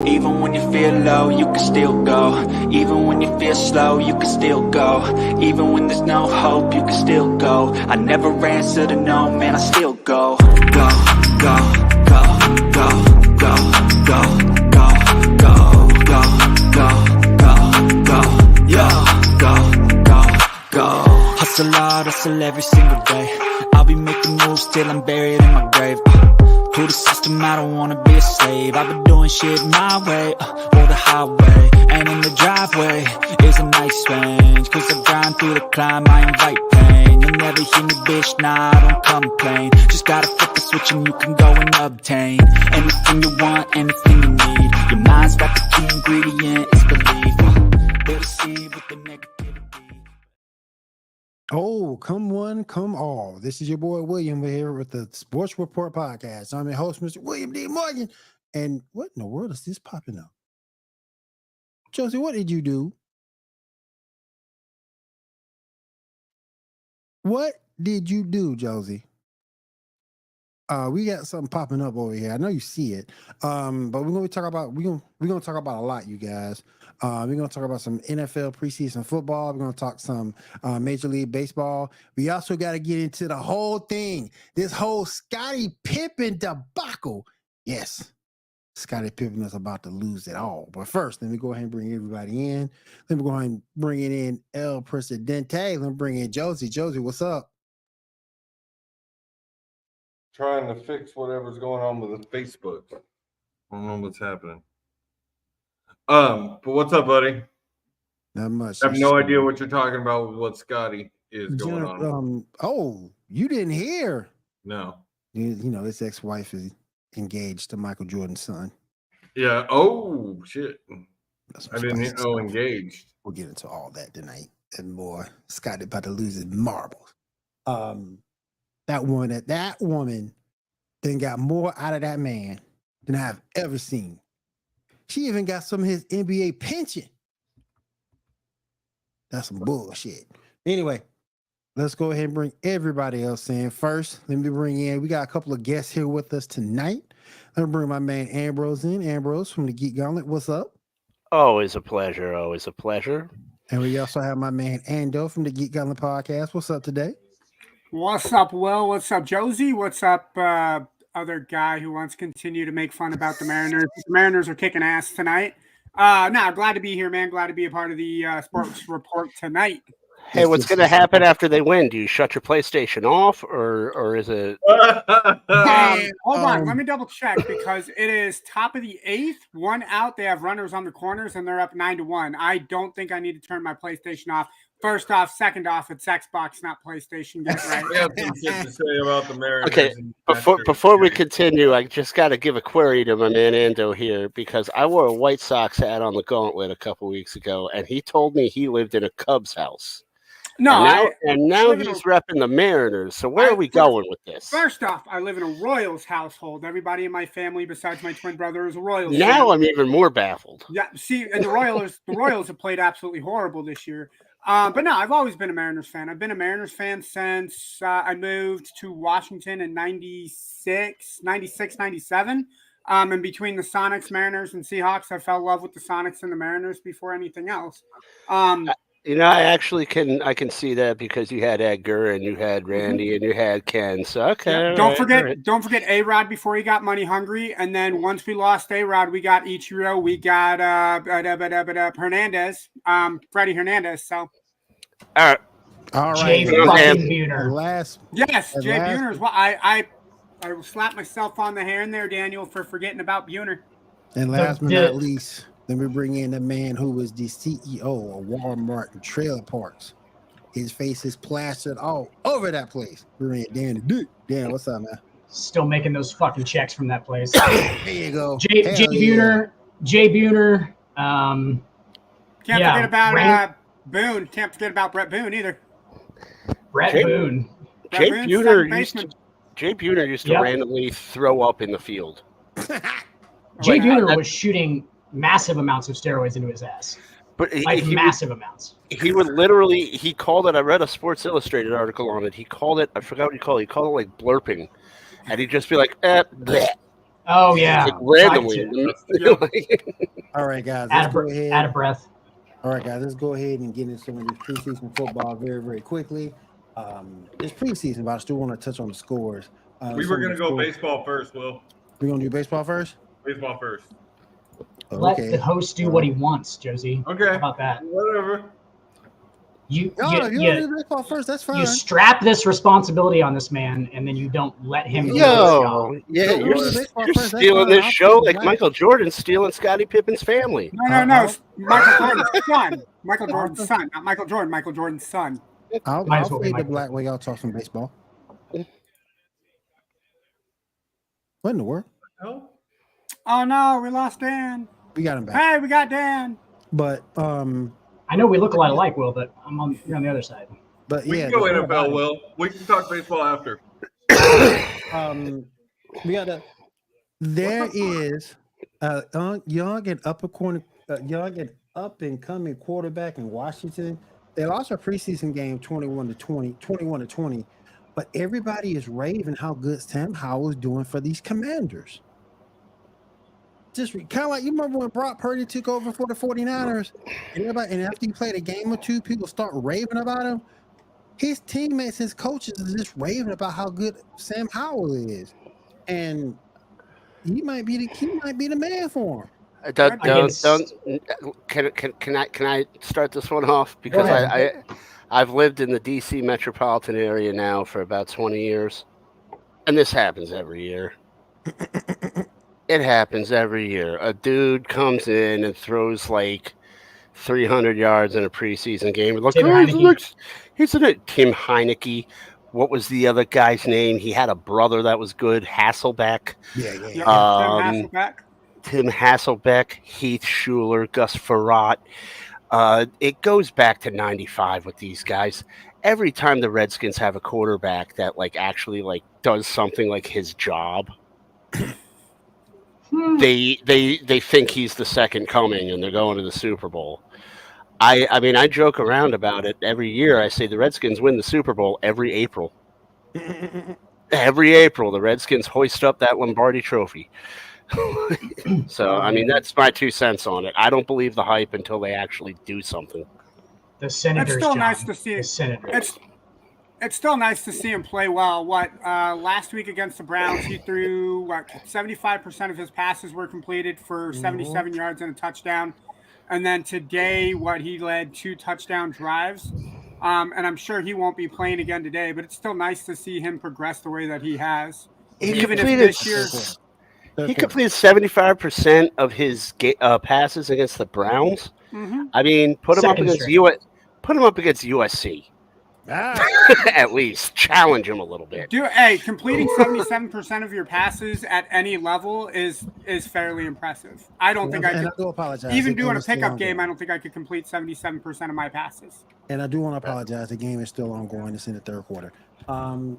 Even when you feel low, you can still go. Even when you feel slow, you can still go. Even when there's no hope, you can still go. I never answer to no, man, I still go. Go, go, go, go, go, go, go, go, go, go, go, go, yo, go, go, go. Hustle hard, hustle every single day. I'll be making moves till I'm buried in my grave. To the system, I don't wanna be a slave. I've been doing shit my way, or the highway. And in the driveway is a nice range. Cause I grind through the climb, I invite pain. You'll never hear me, bitch, nah, I don't complain. Just gotta flip the switch and you can go and obtain anything you want, anything you need. Your mind's got the key ingredient, it's belief. They'll deceive with the negativity. Oh, come one, come all. This is your boy William here with the Sports Report Podcast. I'm your host, Mr. William D. Morgan. And what in the world is this popping up? Josie, what did you do? What did you do, Josie? We got something popping up over here. I know you see it. But we're gonna talk about a lot, you guys. We're gonna talk about some NFL preseason football. We're gonna talk some Major League Baseball. We also got to get into the whole thing, this whole Scottie Pippen debacle. Yes, Scottie Pippen is about to lose it all. But first, let me go ahead and bring everybody in. Let me go ahead and bring it in El Presidente. Let me bring in Josie. Josie, what's up? Trying to fix whatever's going on with the Facebook. I don't know what's happening. But what's up, buddy? Not much. I have no idea what you're talking about with what Scotty is going on. Oh, you didn't hear? No. You know, his ex-wife is engaged to Michael Jordan's son. Yeah. Oh, shit. I didn't know engaged. We'll get into all that tonight and more. Scotty about to lose his marbles. That woman then got more out of that man than I've ever seen. She even got some of his NBA pension. That's some bullshit. Anyway, let's go ahead and bring everybody else in. First, let me bring in, we got a couple of guests here with us tonight. Let me bring my man Ambrose in. Ambrose from the Geek Gauntlet. What's up? Always a pleasure. Always a pleasure. And we also have my man Ando from the Geek Gauntlet podcast. What's up today? What's up, Will? What's up, Josie? What's up, other guy who wants to continue to make fun about the Mariners? The Mariners are kicking ass tonight. Glad to be here, man. Glad to be a part of the Sports Report tonight. Hey, what's going to happen after they win? Do you shut your PlayStation off, or is it? Hold on, let me double check because it is top of the eighth, one out. They have runners on the corners, and they're up 9-1. I don't think I need to turn my PlayStation off. First off, second off, it's Xbox, not PlayStation. Get it right. I got some shit to say about the Mariners. Okay, before we continue, I just got to give a query to my man Ando here because I wore a White Sox hat on the Gauntlet a couple weeks ago, and he told me he lived in a Cubs house. No, now he's repping the Mariners. So where are we going with this? First off, I live in a Royals household. Everybody in my family, besides my twin brother, is a Royals. Now I'm even more baffled. Yeah, see, and the Royals have played absolutely horrible this year. But no, I've always been a Mariners fan. I've been a Mariners fan since I moved to Washington in 96, 97. And between the Sonics, Mariners, and Seahawks, I fell in love with the Sonics and the Mariners before anything else. You know, I can see that because you had Edgar and you had Randy and you had Ken. So okay. Yeah, don't forget A-Rod before he got money hungry, and then once we lost A-Rod, we got Ichiro, we got Hernandez, Freddie Hernandez. So all right. Jay fucking Buhner. Jay Buhner as well. I slapped myself on the hair there, Daniel, for forgetting about Buhner. And last but not least, let me bring in the man who was the CEO of Walmart and Trailer Parks. His face is plastered all over that place. We're in Danny Dick. Dan, what's up, man? Still making those fucking checks from that place. There you go. Jay Buhner. Can't forget about Boone. Can't forget about Brett Boone either. Boone. Jay Buhner used to randomly throw up in the field. Jay Buhner was shooting massive amounts of steroids into his ass. But massive amounts. He would literally, he called it, I read a Sports Illustrated article on it. He called it, I forgot what he called it. He called it like blurping. And he'd just be like, bleh. Oh yeah. Like randomly. All right, guys, Out let's of, go br- ahead. out of breath. All right, guys, let's go ahead and get into some of this preseason football very, very quickly. It's preseason, but I still want to touch on the scores. We were going to go baseball first, Will. We're going to do baseball first? Baseball first. Let the host do what he wants, Josie. Okay. How about that? Whatever. You if you want to do baseball first, that's fine. You strap this responsibility on this man, and then you don't let him do his Yo, job. yeah, Don't you're do baseball you're first, that's stealing fine. this I'll show take like that. Michael Jordan stealing Scottie Pippen's family. No. Michael Jordan's son. Michael Jordan's son, not Michael Jordan. Michael Jordan's son. I'll Might as well be fade the Michael. black way. I'll talk some baseball. What in the world? Oh no, we lost Dan. We got him back. Hey, we got Dan. But I know we look a lot alike, Will, but you're on the other side. But We yeah, can go the thing about NFL, it- Will. We can talk baseball after. We got to. There is a young and up and coming quarterback in Washington. They lost a preseason game 21-20, but everybody is raving how good Sam Howell is doing for these Commanders. Just kind of like you remember when Brock Purdy took over for the 49ers, and after he played a game or two, people start raving about him. His teammates, his coaches is just raving about how good Sam Howell is, and he might be the man for him. Can I start this one off? Because I've lived in the DC metropolitan area now for about 20 years, and this happens every year. It happens every year. A dude comes in and throws like 300 yards in a preseason game. Like, he's in it. Tim Heineke. What was the other guy's name? He had a brother that was good. Hasselbeck. Tim Hasselbeck, Heath Schuler, Gus Farrat. It goes back to 95 with these guys. Every time the Redskins have a quarterback that actually does something like his job, they think he's the second coming and they're going to the Super Bowl. I mean, I joke around about it every year. I say the Redskins win the Super Bowl every April. Every April, the Redskins hoist up that Lombardi trophy. So, I mean, that's my 2 cents on it. I don't believe the hype until they actually do something. The Senators. It's still John. nice to see the it. Senators. It's still nice to see him play well. Last week against the Browns, he threw 75% of his passes were completed for 77 yards and a touchdown. And then today, he led 2 touchdown drives. And I'm sure he won't be playing again today, but it's still nice to see him progress the way that he has. Even if this year, he completed 75% of his passes against the Browns. Mm-hmm. I mean, put him up against USC. At least challenge him a little bit. Completing 77% of your passes at any level is fairly impressive. I don't think I could. I do apologize. Even doing a pickup game, I don't think I could complete 77% of my passes. And I do want to apologize. The game is still ongoing. It's in the third quarter.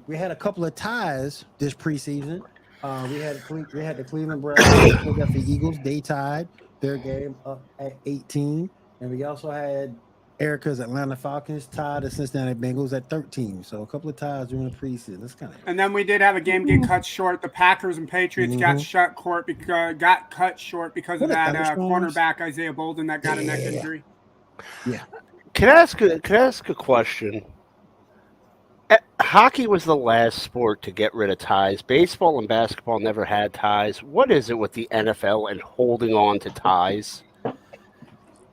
We had a couple of ties this preseason. We had the Cleveland Browns, the Eagles. They tied their game up at 18, and we also had Erica's Atlanta Falcons tied the Cincinnati Bengals at 13. So a couple of ties during the preseason. That's kind of. And then we did have a game get cut short. The Packers and Patriots got cut short because of that cornerback Isaiah Bolden that got a neck injury. Yeah. Can I ask a question? Hockey was the last sport to get rid of ties. Baseball and basketball never had ties. What is it with the NFL and holding on to ties?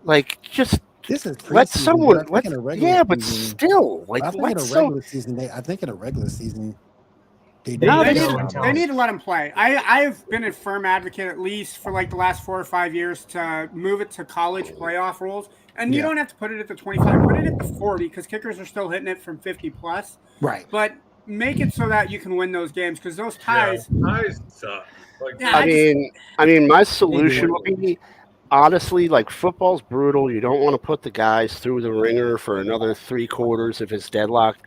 This is let someone. But still, I think in a regular season, they need to let him play. I've been a firm advocate, at least for the last 4 or 5 years, to move it to college playoff rules. And you don't have to put it at the 25, put it at the 40, because kickers are still hitting it from 50 plus. Right. But make it so that you can win those games, because those ties. Yeah, ties suck. I mean, my solution would be, honestly, football's brutal. You don't want to put the guys through the ringer for another 3 quarters if it's deadlocked.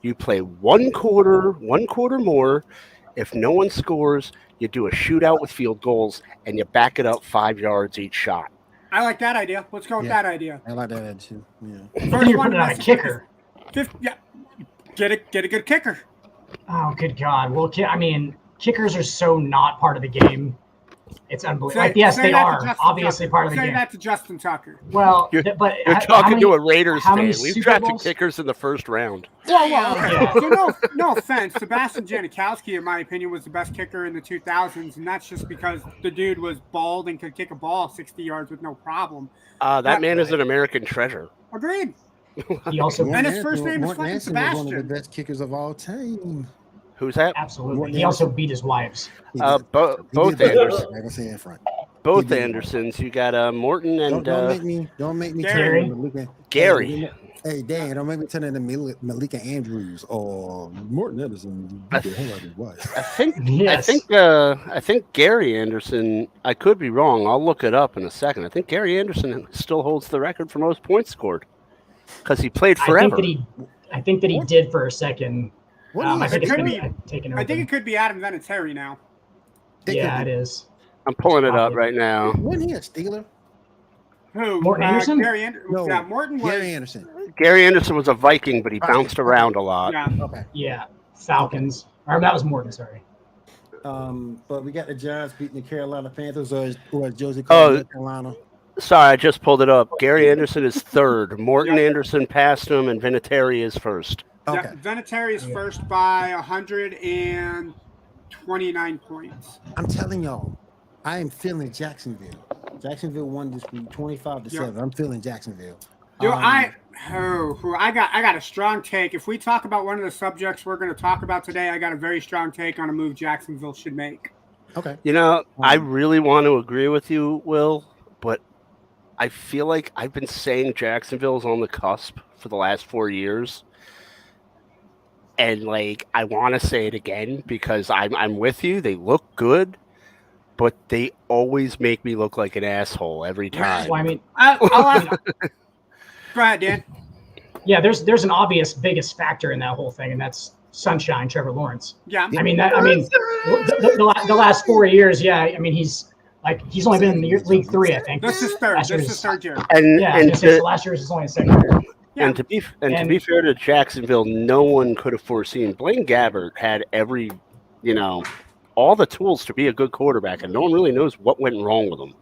You play one quarter more. If no one scores, you do a shootout with field goals, and you back it up 5 yards each shot. I like that idea. Let's go with that idea. I like that idea too. Yeah. Then you're putting out a kicker. Get a good kicker. Oh, good God. Well, I mean, kickers are so not part of the game. It's unbelievable. Like, yes, they are obviously part of the game. Say that to Justin Tucker. Well, You're but talking to a Raiders how fan. many We've Super drafted Bowls? kickers in the first round. Well, okay. Yeah. So no offense, Sebastian Janikowski, in my opinion, was the best kicker in the 2000s, and that's just because the dude was bald and could kick a ball 60 yards with no problem. That man is an American treasure. Agreed. He also And his first name is Morton fucking Anderson was one of the Sebastian. best kickers of all time. Who's that? absolutely. Morton He also Anderson. beat his wives. He Both did that. Andersons. I can say in front. Both He did. Andersons. You got Morton and Don't make me Gary. turn into Malika. Gary. Hey Dan, don't make me turn into Malika Andrews or Morton Anderson. Beat the hell out of his wife. I think Gary Anderson. I could be wrong. I'll look it up in a second. I think Gary Anderson still holds the record for most points scored because he played forever. I think that he did for a second. I think it's It could been taken over. I think it could be Adam Vinatieri now. Yeah, it is. I'm pulling it up right now. Wasn't he a Steeler? Who? Morton Anderson? Gary Anderson. No, Yeah, Morton was. Gary Anderson. Gary Anderson was a Viking, but he bounced around a lot. Yeah. Okay. Yeah, Falcons. Or that was Morton. Sorry. But we got the Giants beating the Carolina Panthers, or as Josie Oh. called North Carolina. Sorry, I just pulled it up. Gary Anderson is third. Morton Anderson passed him, and Vinatieri is first. Okay. Yeah, Vinatieri is first by 129 points. I'm telling y'all, I am feeling Jacksonville. Jacksonville won this week 25-7. I'm feeling Jacksonville. Dude, I got a strong take. If we talk about one of the subjects we're going to talk about today, I got a very strong take on a move Jacksonville should make. Okay. You know, I really want to agree with you, Will, but I feel like I've been saying Jacksonville's on the cusp for the last 4 years. And like I want to say it again because I'm with you. They look good, but they always make me look like an asshole every time. Well, I mean, I'll ask. Go ahead, Dan. yeah, there's an obvious biggest factor in that whole thing, and that's Sunshine, Trevor Lawrence. Yeah. I mean, the last 4 years, yeah. I mean, he's only been in the league 3, I think. This is third. Last This year's- is third year. And Yeah, and so to, last year was only a second year. Yeah. and to be fair to Jacksonville, no one could have foreseen. Blaine Gabbert had all the tools to be a good quarterback, and no one really knows what went wrong with him.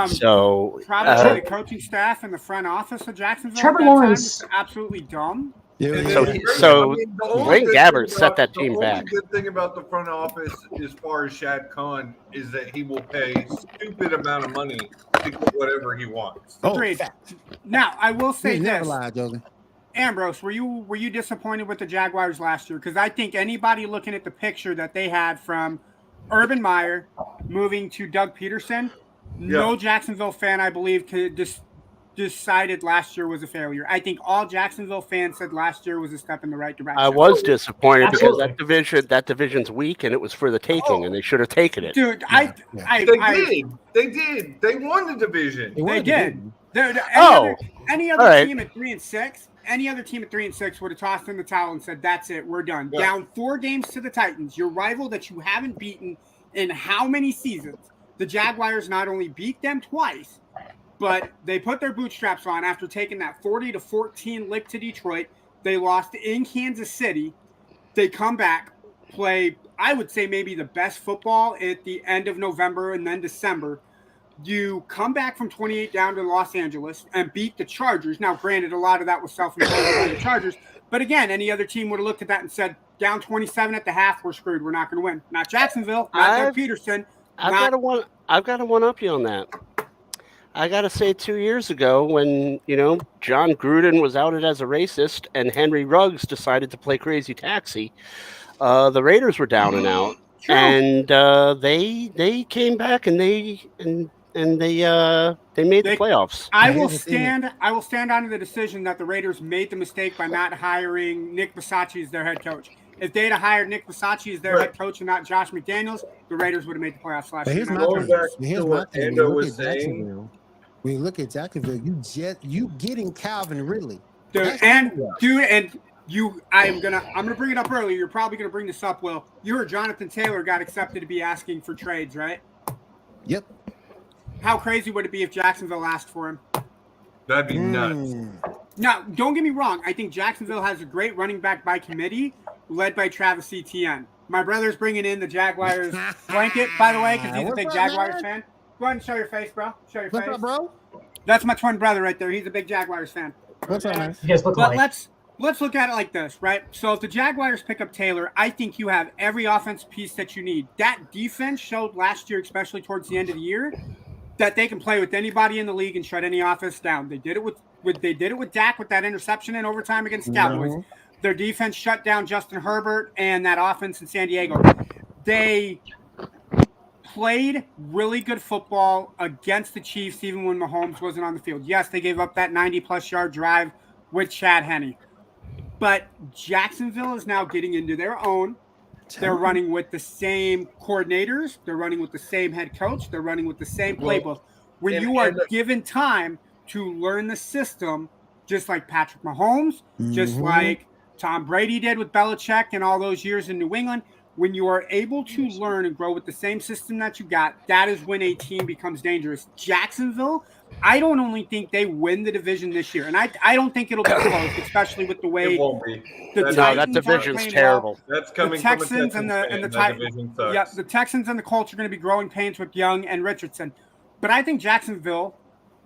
So Probably the coaching staff and the front office of Jacksonville. Trevor at that time Lawrence- was absolutely dumb. Yeah, So yeah. he- so the only Blaine good Gabbert thing set that about- team the back. only good thing about the front office, as far as Shad Khan, is that he will pay stupid amount of money to get whatever he wants. Agreed. Now, I will say He never this. lied, Josie. Ambrose, were you disappointed with the Jaguars last year? Because I think anybody looking at the picture that they had from Urban Meyer moving to Doug Peterson, no Jacksonville fan, I believe, decided last year was a failure. I think all Jacksonville fans said last year was a step in the right direction. I was disappointed Absolutely. because that division's weak and it was for the taking, and they should have taken it. Dude, Yeah. They did. They won the division. They did. Any All other right. team at 3-6, any other team at 3-6 would have tossed in the towel and said, "That's it, we're done." Yeah. Down 4 games to the Titans, your rival that you haven't beaten in how many seasons? The Jaguars not only beat them twice, but they put their bootstraps on after taking that 40-14 lick to Detroit. They lost in Kansas City. They come back, play, I would say maybe the best football at the end of November and then December. You come back from 28 down to Los Angeles and beat the Chargers. Now, granted, a lot of that was self-imposed by the Chargers. But again, any other team would have looked at that and said, down 27 at the half, we're screwed. We're not going to win. Not Jacksonville, not Doug Peterson. I've got to one up you on that. I got to say 2 years ago when, John Gruden was outed as a racist and Henry Ruggs decided to play crazy taxi, the Raiders were down and out. True. And they came back and they made the playoffs. I Now, will here's the thing. stand on the decision that the Raiders made the mistake by not hiring Nick Bisaccia as their head coach. If they'd have hired Nick Bisaccia as their head coach and not Josh McDaniels, the Raiders would have made the playoffs last But year. here's my Going thing. back Here's to my what thing. Ando was saying. When you look at Jacksonville, you getting Calvin Ridley. I'm gonna bring it up earlier. You're probably gonna bring this up, Will. You heard Jonathan Taylor got accepted to be asking for trades, right? Yep. How crazy would it be if Jacksonville asked for him? That'd be nuts. Now, don't get me wrong. I think Jacksonville has a great running back by committee, led by Travis Etienne. My brother's bringing in the Jaguars blanket, by the way, because he's a What's big up, Jaguars man? fan. Go ahead and show your face, bro. Show your What's face. up, bro? That's my twin brother right there. He's a big Jaguars fan. What's up, man? You guys look But like. let's look at it like this, right? So if the Jaguars pick up Taylor, I think you have every offense piece that you need. That defense showed last year, especially towards the end of the year, that they can play with anybody in the league and shut any offense down. They did it with Dak with that interception in overtime against the Cowboys. Mhm. Their defense shut down Justin Herbert and that offense in San Diego. They played really good football against the Chiefs even when Mahomes wasn't on the field. Yes, they gave up that 90-plus yard drive with Chad Henne. But Jacksonville is now getting into their own. They're running with the same coordinators. They're running with the same head coach. They're running with the same playbook. When you are given time to learn the system, just like Patrick Mahomes, just like Tom Brady did with Belichick and all those years in New England, when you are able to learn and grow with the same system that you got, that is when a team becomes dangerous. Jacksonville, I don't only think they win the division this year, and I don't think it'll be close, especially with the way It won't be. that division's terrible. That's coming the Texans from and a the Titans. Titans. Yeah, the Texans and the Colts are going to be growing pains with Young and Richardson. But I think Jacksonville,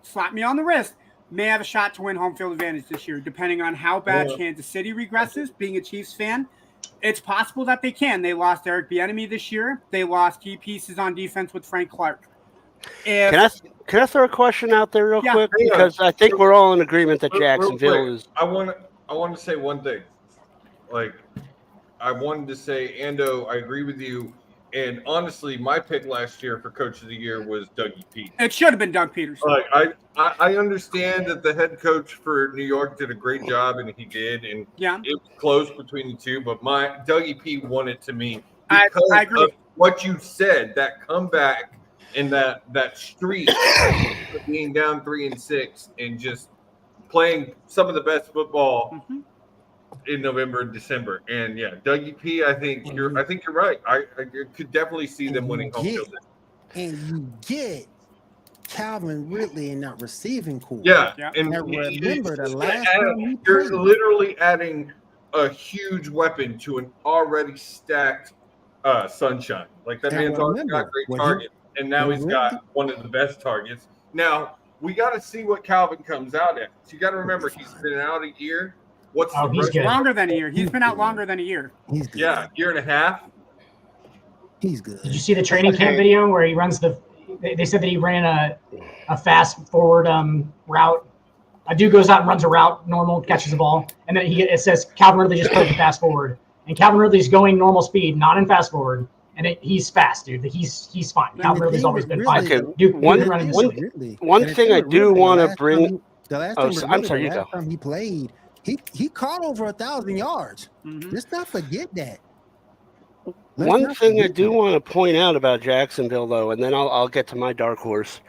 slap me on the wrist, may have a shot to win home field advantage this year, depending on how bad Kansas City regresses. Being a Chiefs fan, it's possible that they can. They lost Eric Bieniemy this year. They lost key pieces on defense with Frank Clark. Can I throw a question out there real quick? Yeah. Because I think we're all in agreement that Real Jacksonville quick, is. I want to say one thing. Like, I wanted to say, Ando, I agree with you. And honestly, my pick last year for Coach of the Year was Dougie P. It should have been Doug Peterson. Like, I understand that the head coach for New York did a great job, and he did, and it was close between the two. But my Dougie P won it to me because I agree. of what you said. That comeback and that streak of being down 3-6 and just playing some of the best football in November and December. And yeah, Dougie P, I think you're right. I could definitely see them winning home field. And you get Calvin Ridley in that receiving core. Yeah. And And remember the last time he you're played. literally adding a huge weapon to an already stacked Sunshine. Like that And man's already remember, got great when he- targets, and now he's got one of the best targets. Now we got to see what Calvin comes out at. So you got to remember he's been out a year. What's the he's rest- good. Longer than a year. He's been out longer than a year. He's good. Yeah, year and a half. He's good. Did you see the training camp video where he runs they said that he ran a fast forward route. A dude goes out and runs a route, normal, catches the ball, and then it says Calvin Ridley just played the fast forward. And Calvin Ridley's going normal speed, not in fast forward. And he's fast, dude. He's fine. Calvin Ridley's always been fine. Dude, one thing I do want to bring. The last I'm sorry, you go. time he played, he caught over 1,000 yards. Let's not forget that. One thing I do want to point out about Jacksonville, though, and then I'll get to my dark horse.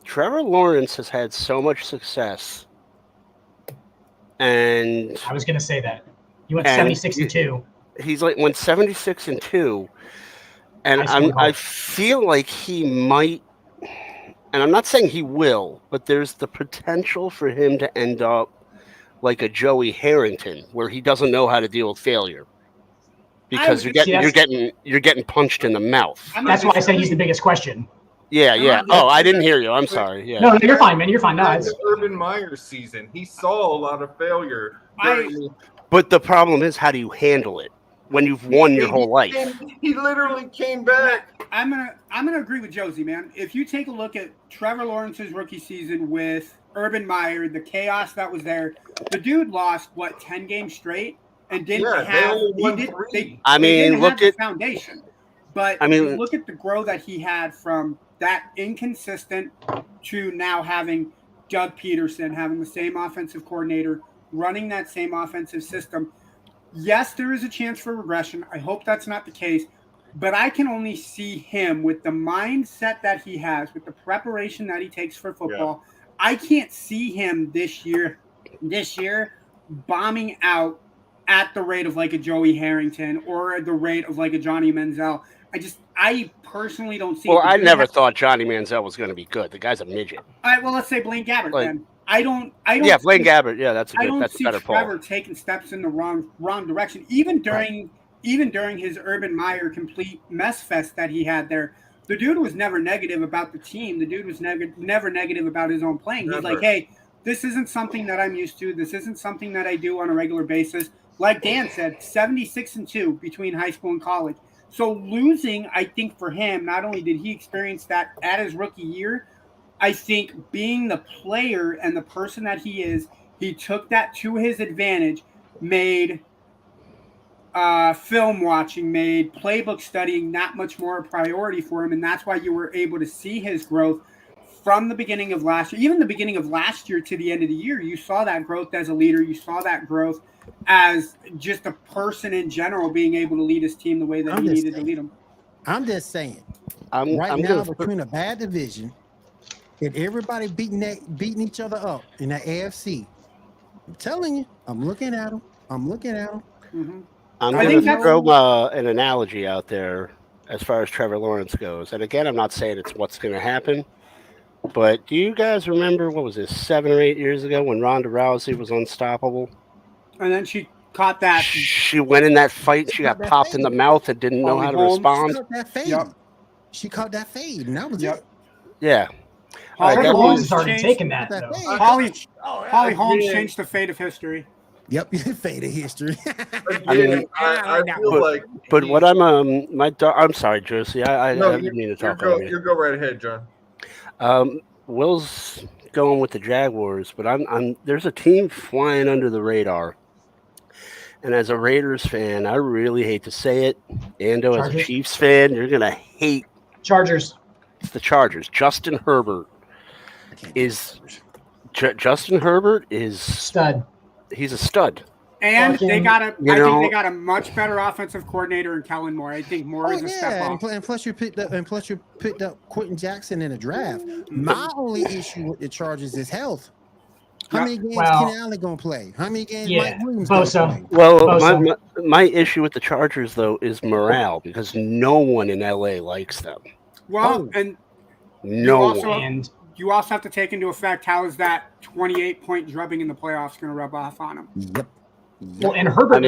Trevor Lawrence has had so much success, and I was going to say that he went 76-2. He's went 76-2, and I feel like he might. And I'm not saying he will, but there's the potential for him to end up like a Joey Harrington, where he doesn't know how to deal with failure because you're getting punched in the mouth. That's why I said he's the biggest question. Yeah. Oh, I didn't hear you. I'm sorry. Yeah. No, you're fine, man. You're fine. No, it's Urban Meyer's season. He saw a lot of failure. But the problem is, how do you handle it when you've won your whole life? He literally came back. I'm gonna agree with Josie, man. If you take a look at Trevor Lawrence's rookie season with Urban Meyer, the chaos that was there, the dude lost 10 games straight and didn't have. I mean, look at the foundation. But look at the growth that he had from that inconsistent to now having Doug Peterson, having the same offensive coordinator, running that same offensive system. Yes, there is a chance for regression. I hope that's not the case. But I can only see him with the mindset that he has, with the preparation that he takes for football. Yeah. I can't see him this year bombing out at the rate of like a Joey Harrington or at the rate of like a Johnny Manziel. I personally don't see. Well, I never thought Johnny Manziel was going to be good. The guy's a midget. All right, well, let's say Blaine Gabbert then. I don't. Yeah, Blaine Gabbert. Yeah, that's I don't that's a see better Trevor Paul. taking steps in the wrong direction. Even during his Urban Meyer complete mess fest that he had there, the dude was never negative about the team. The dude was never negative about his own playing. He's like, hey, this isn't something that I'm used to. This isn't something that I do on a regular basis. Like Dan said, 76-2 between high school and college. So losing, I think for him, not only did he experience that at his rookie year, I think being the player and the person that he is, he took that to his advantage, made film watching, made playbook studying that much more a priority for him. And that's why you were able to see his growth from the beginning of last year, even the beginning of last year to the end of the year. You saw that growth as a leader. You saw that growth as just a person in general, being able to lead his team the way that he needed to lead them. I'm just saying, I'm now between a bad division and everybody beating each other up in the AFC, I'm telling you, I'm looking at them. Mm-hmm. I'm going to throw an analogy out there as far as Trevor Lawrence goes. And again, I'm not saying it's what's going to happen, but do you guys remember, what was this, 7 or 8 years ago when Ronda Rousey was unstoppable? And then she caught that. She went in that fight. She got popped in the mouth and didn't know how to respond. She caught that fade. Yep. She caught that fade, and that was it. Yeah. Trevor Lawrence has already taken that. Holly Holmes changed the fate of history. Yep, fate of history. I feel like. But what I'm sorry, Josie. I didn't mean to talk over you. You go right ahead, John. Will's going with the Jaguars, but there's a team flying under the radar. And as a Raiders fan, I really hate to say it. Ando, Chargers. As a Chiefs fan, you're gonna hate Chargers. It's the Chargers. Justin Herbert is stud. He's a stud. And I think they got a much better offensive coordinator in Kellen Moore. I think Moore is a step up. And plus you picked up Quentin Jackson in the draft. My only issue with the Chargers is health. How many games Keenan Allen gonna play? How many games Mike Williams gonna play? Well, my issue with the Chargers though is morale, because no one in LA likes them. Well, and no one. You also have to take into effect how is that 28-point drubbing in the playoffs going to rub off on him? Yep. Well, and Herbert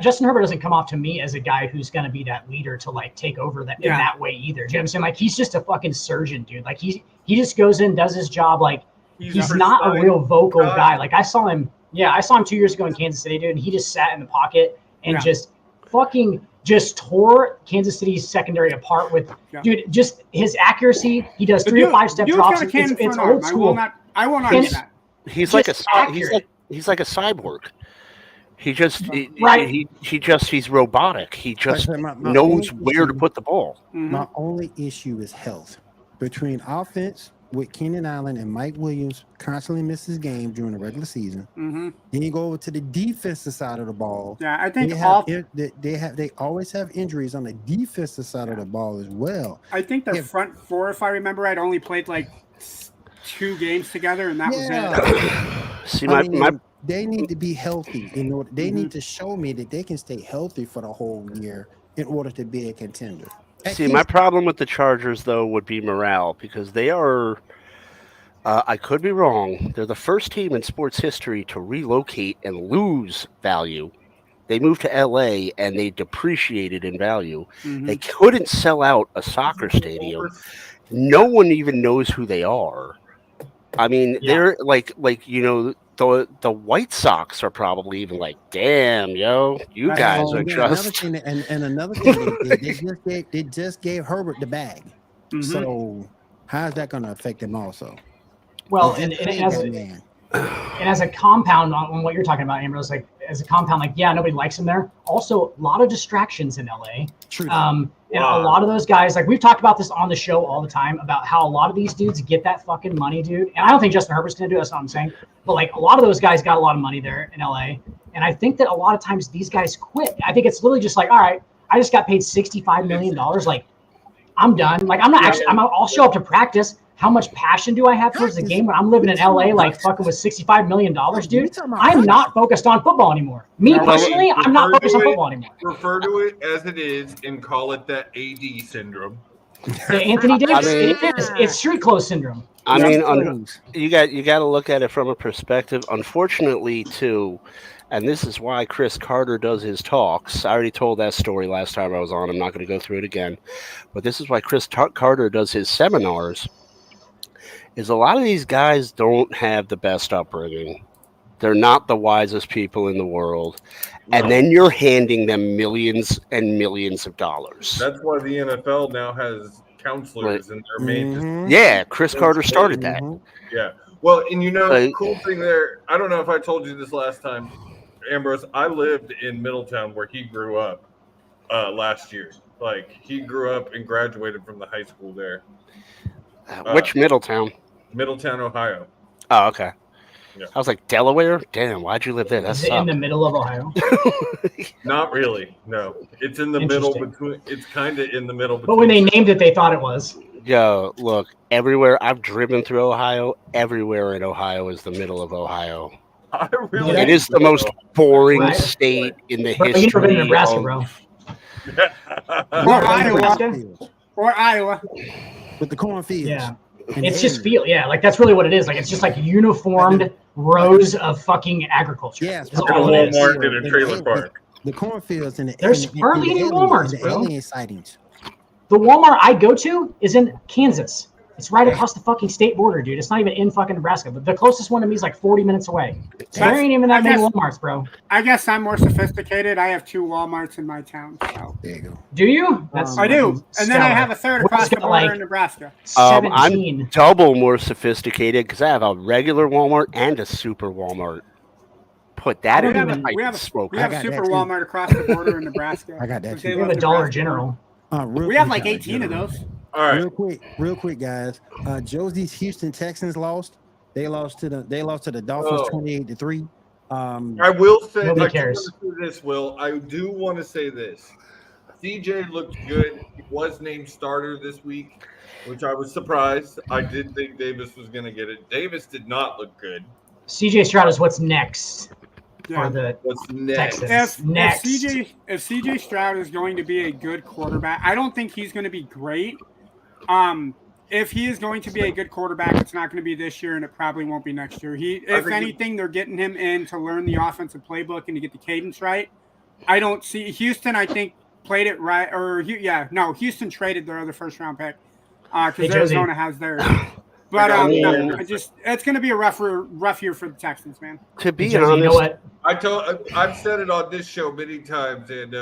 Justin Herbert doesn't come off to me as a guy who's going to be that leader to like take over that in that way either. Do you know what I'm saying? Like he's just a fucking surgeon, dude. Like he just goes in, does his job. Like he's not a real vocal guy. Like I saw him 2 years ago in Kansas City, dude, and he just sat in the pocket and just fucking just tore Kansas City's secondary apart with dude. Just his accuracy. He does 3 to 5 step drops. It's old school. I will not do that. He's like a cyborg. He just he's robotic. He just knows where to put the ball. Mm-hmm. My only issue is health. Between offense with Keenan Allen and Mike Williams constantly misses games during the regular season. Mm-hmm. Then you go over to the defensive side of the ball. Yeah, I think they always have injuries on the defensive side of the ball as well. I think the front four, if I remember right, only played like 2 games together, and that was it. See, they need to be healthy. They need to show me that they can stay healthy for the whole year in order to be a contender. See, my problem with the Chargers, though, would be morale, because they are, I could be wrong, they're the first team in sports history to relocate and lose value. They moved to L.A. and they depreciated in value. Mm-hmm. They couldn't sell out a soccer stadium. No one even knows who they are. I mean, they're like the White Sox are probably even like, damn, yo, you guys are just. Another thing, they just gave Herbert the bag. Mm-hmm. So how's that going to affect him also? Well, and as a compound on what you're talking about, Ambrose, like as a compound, like nobody likes him there. Also, a lot of distractions in LA. True. And a lot of those guys, like we've talked about this on the show all the time about how a lot of these dudes get that fucking money, dude. And I don't think Justin Herbert's gonna do it, that's what I'm saying. But like a lot of those guys got a lot of money there in LA. And I think that a lot of times these guys quit. I think it's literally just like, all right, I just got paid $65 million. Like I'm done. Like I'm not actually, I'll show up to practice. How much passion do I have towards the game when I'm living in LA, like fucking with $65 million, dude? I'm not focused on football anymore. Me personally, I'm not focused on football anymore. Refer to it as it is and call it the AD syndrome. The Anthony Davis. mean- It's street clothes syndrome. I Street mean, clothes. you got to look at it from a perspective. Unfortunately, too, and this is why Chris Carter does his talks. I already told that story last time I was on. I'm not going to go through it again, but this is why Chris Carter does his seminars. Is a lot of these guys don't have the best upbringing. They're not the wisest people in the world, and then you're handing them millions and millions of dollars. That's why the NFL now has counselors in their main. Mhm. Yeah, Chris Carter started that. Mhm. Yeah. Well, and Like- cool thing there. I don't know if I told you this last time, Ambrose. I lived in Middletown where he grew up last year. Like he grew up and graduated from the high school there, Which Middletown? Middletown, Ohio. Oh, okay. Yeah. I was like, Delaware? Damn, why'd you live there? That's Is it in the middle of Ohio? Not really. No, it's in the middle Interesting. between. It's kind of in the middle. But when they named it, they thought it was. Yo, look, everywhere I've driven through Ohio, everywhere in Ohio is the middle of Ohio. I really, It is the most boring Right. state in the Bro, you never been history to Nebraska, of- bro. Or Iowa. Cornfields. Or Iowa. With the cornfields. Yeah. And the It's just area. feel, yeah, like that's really what it is. Like it's just like uniformed rows of fucking agriculture. Yes, Is in a all it is. Walmart in a trailer park. The cornfields and the There's and hardly and the any alien- Walmarts, and the bro. alien sightings. The Walmart I go to is in Kansas. It's right across the fucking state border, dude. It's not even in fucking Nebraska. But the closest one to me is like 40 minutes away. So there ain't even that many Walmarts, bro. I guess I'm more sophisticated. I have 2 Walmarts in my town. So. There you go. Do you? That's I do. And then I have a third We're across just the gonna, border like, in Nebraska. 17. I'm double more sophisticated because I have a regular Walmart and a super Walmart. Put that I in don't the even- pipe We and have smoke we it. have I got Super that too. Walmart across the border in Nebraska. I got that too. They We have love a Dollar Nebraska. General. Real We have quick, like 18 of those. All right. real quick, guys. Josie's Houston Texans lost. They lost to the Dolphins Oh. 28-3. I will say, Nobody I do cares. want to say this, Will. I do want to say this. CJ looked good. He was named starter this week, which I was surprised. I did think Davis was going to get it. Davis did not look good. CJ Stroud is what's next Yeah. for the What's next? Texans. Next. If CJ Stroud is going to be a good quarterback, I don't think he's going to be great. If he is going to be a good quarterback, it's not going to be this year, and it probably won't be next year. If anything, they're getting him in to learn the offensive playbook and to get the cadence right. I don't see Houston. I think played it right, Houston traded their other first round pick because Hey, Josie. Arizona has theirs. But it's going to be a rough year for the Texans, man. To be Josie, honest, you know what? I've said it on this show many times, and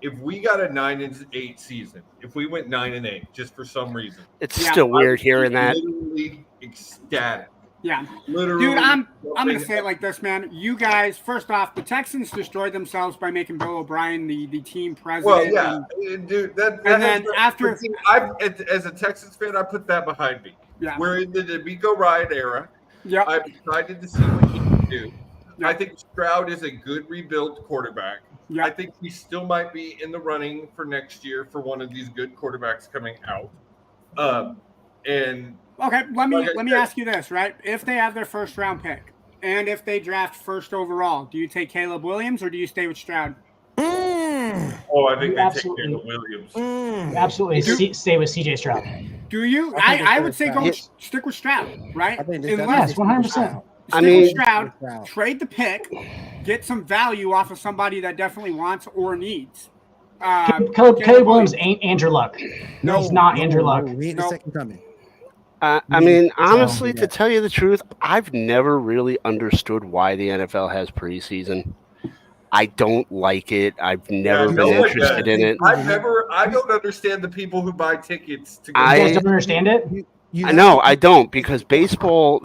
if we got a 9-8 season, if we went 9-8, just for some reason, it's still weird hearing that. literally ecstatic. Yeah. Literally, Dude, I'm going to say it like this, man. You guys, first off, the Texans destroyed themselves by making Bill O'Brien the team president. Well, yeah, dude. That And then after- but see, as a Texans fan, I put that behind me. Yeah. We're in the D'Amico Ryan era. Yep. I'm excited to see what he can do. Yeah. I think Stroud is a good rebuilt quarterback. Yeah. I think he still might be in the running for next year for one of these good quarterbacks coming out. And Okay, let Like I me said- ask you this, right? If they have their first round pick and if they draft first overall, do you take Caleb Williams or do you stay with Stroud? Mm, I think they Absolutely. take Caleb Williams. mm. Absolutely stay with CJ Stroud. Do you? I think I it's would say Stroud. stick with Stroud, right? I think Unless Yes, 100%. I stick mean- with Stroud, Stroud. trade the pick, get some value off of somebody that definitely wants or needs. Caleb Williams ain't Andrew Luck. No, he's not Andrew Luck. He ain't the No. second coming. I mean, So, honestly, yeah. to tell you the truth, I've never really understood why the NFL has preseason. I don't like it. I've never been no one interested does. in it. I don't understand the people who buy tickets to go. You I- guys don't understand it? You I know, I don't, because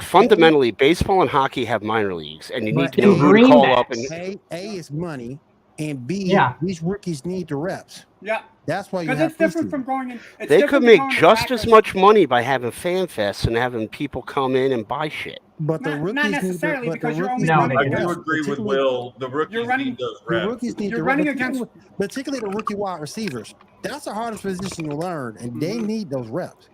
fundamentally, baseball and hockey have minor leagues, and you need But to know who to greenbacks- call up. And A is money, and B, Yeah. these rookies need the reps. Yeah, That's why you because have it's different preseason. from going in. It's they different could than make going to just practice. as much money by having fan fests and having people come in and buy shit. But the Not rookies necessarily, need because the you're rookies only need running the I do reps, agree with particularly- Will. The rookies You're running- need those The reps. rookies need You're the running reps, against- particularly the rookie wide receivers. That's the hardest position to learn, and they Mhm. need those reps.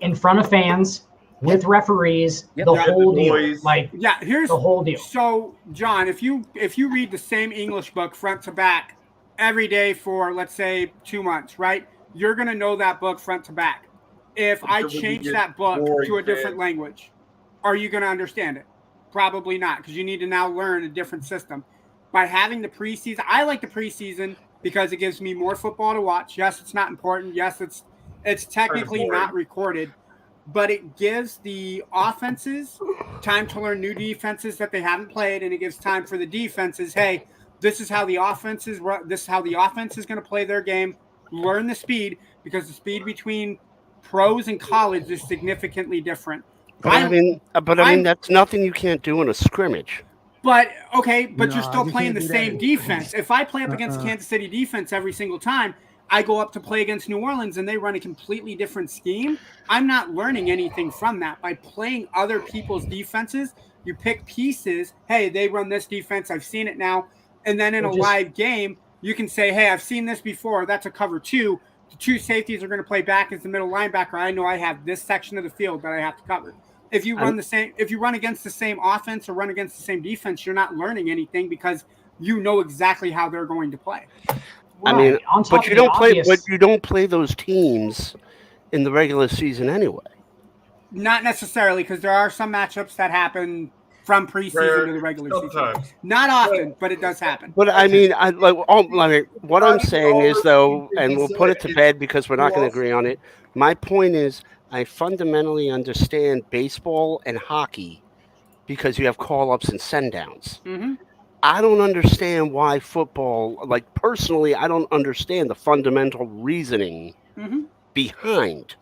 In front of fans, with referees, Yep. the Yeah, whole the deal. noise. Like Yeah, here's the whole deal. So, John, if you read the same English book front to back every day for, let's say, 2 months, right? You're going to know that book front to back. if I When you change get that book boring to a different fans. language, are you going to understand it? Probably not, because you need to now learn a different system. By having the preseason, I like the preseason because it gives me more football to watch. Yes, it's not important. Yes, it's technically not recorded, but it gives the offenses time to learn new defenses that they haven't played, and it gives time for the defenses. Hey, this is how the offense is going to play their game. Learn the speed, because the speed between pros and college is significantly different. But I mean, that's nothing you can't do in a scrimmage. But okay, but No, you're still you playing can't the do same that. defense. If I play up against Kansas City defense every single time, I go up to play against New Orleans and they run a completely different scheme. I'm not learning anything from that. By playing other people's defenses, you pick pieces. Hey, they run this defense. I've seen it now. And then in a live game, you can say, hey, I've seen this before. That's a cover 2. The 2 safeties are going to play back as the middle linebacker. I know I have this section of the field that I have to cover. If you run against the same offense or run against the same defense, you're not learning anything because you know exactly how they're going to play. I mean, but you don't play those teams in the regular season anyway. Not necessarily, because there are some matchups that happen from preseason to the regular season. Not often, but it does happen. But I mean, what I'm saying is, though, and we'll put it to bed because we're not going to agree on it. My point is, I fundamentally understand baseball and hockey because you have call-ups and send-downs. Mm-hmm. I don't understand why football, like personally, I don't understand the fundamental reasoning behind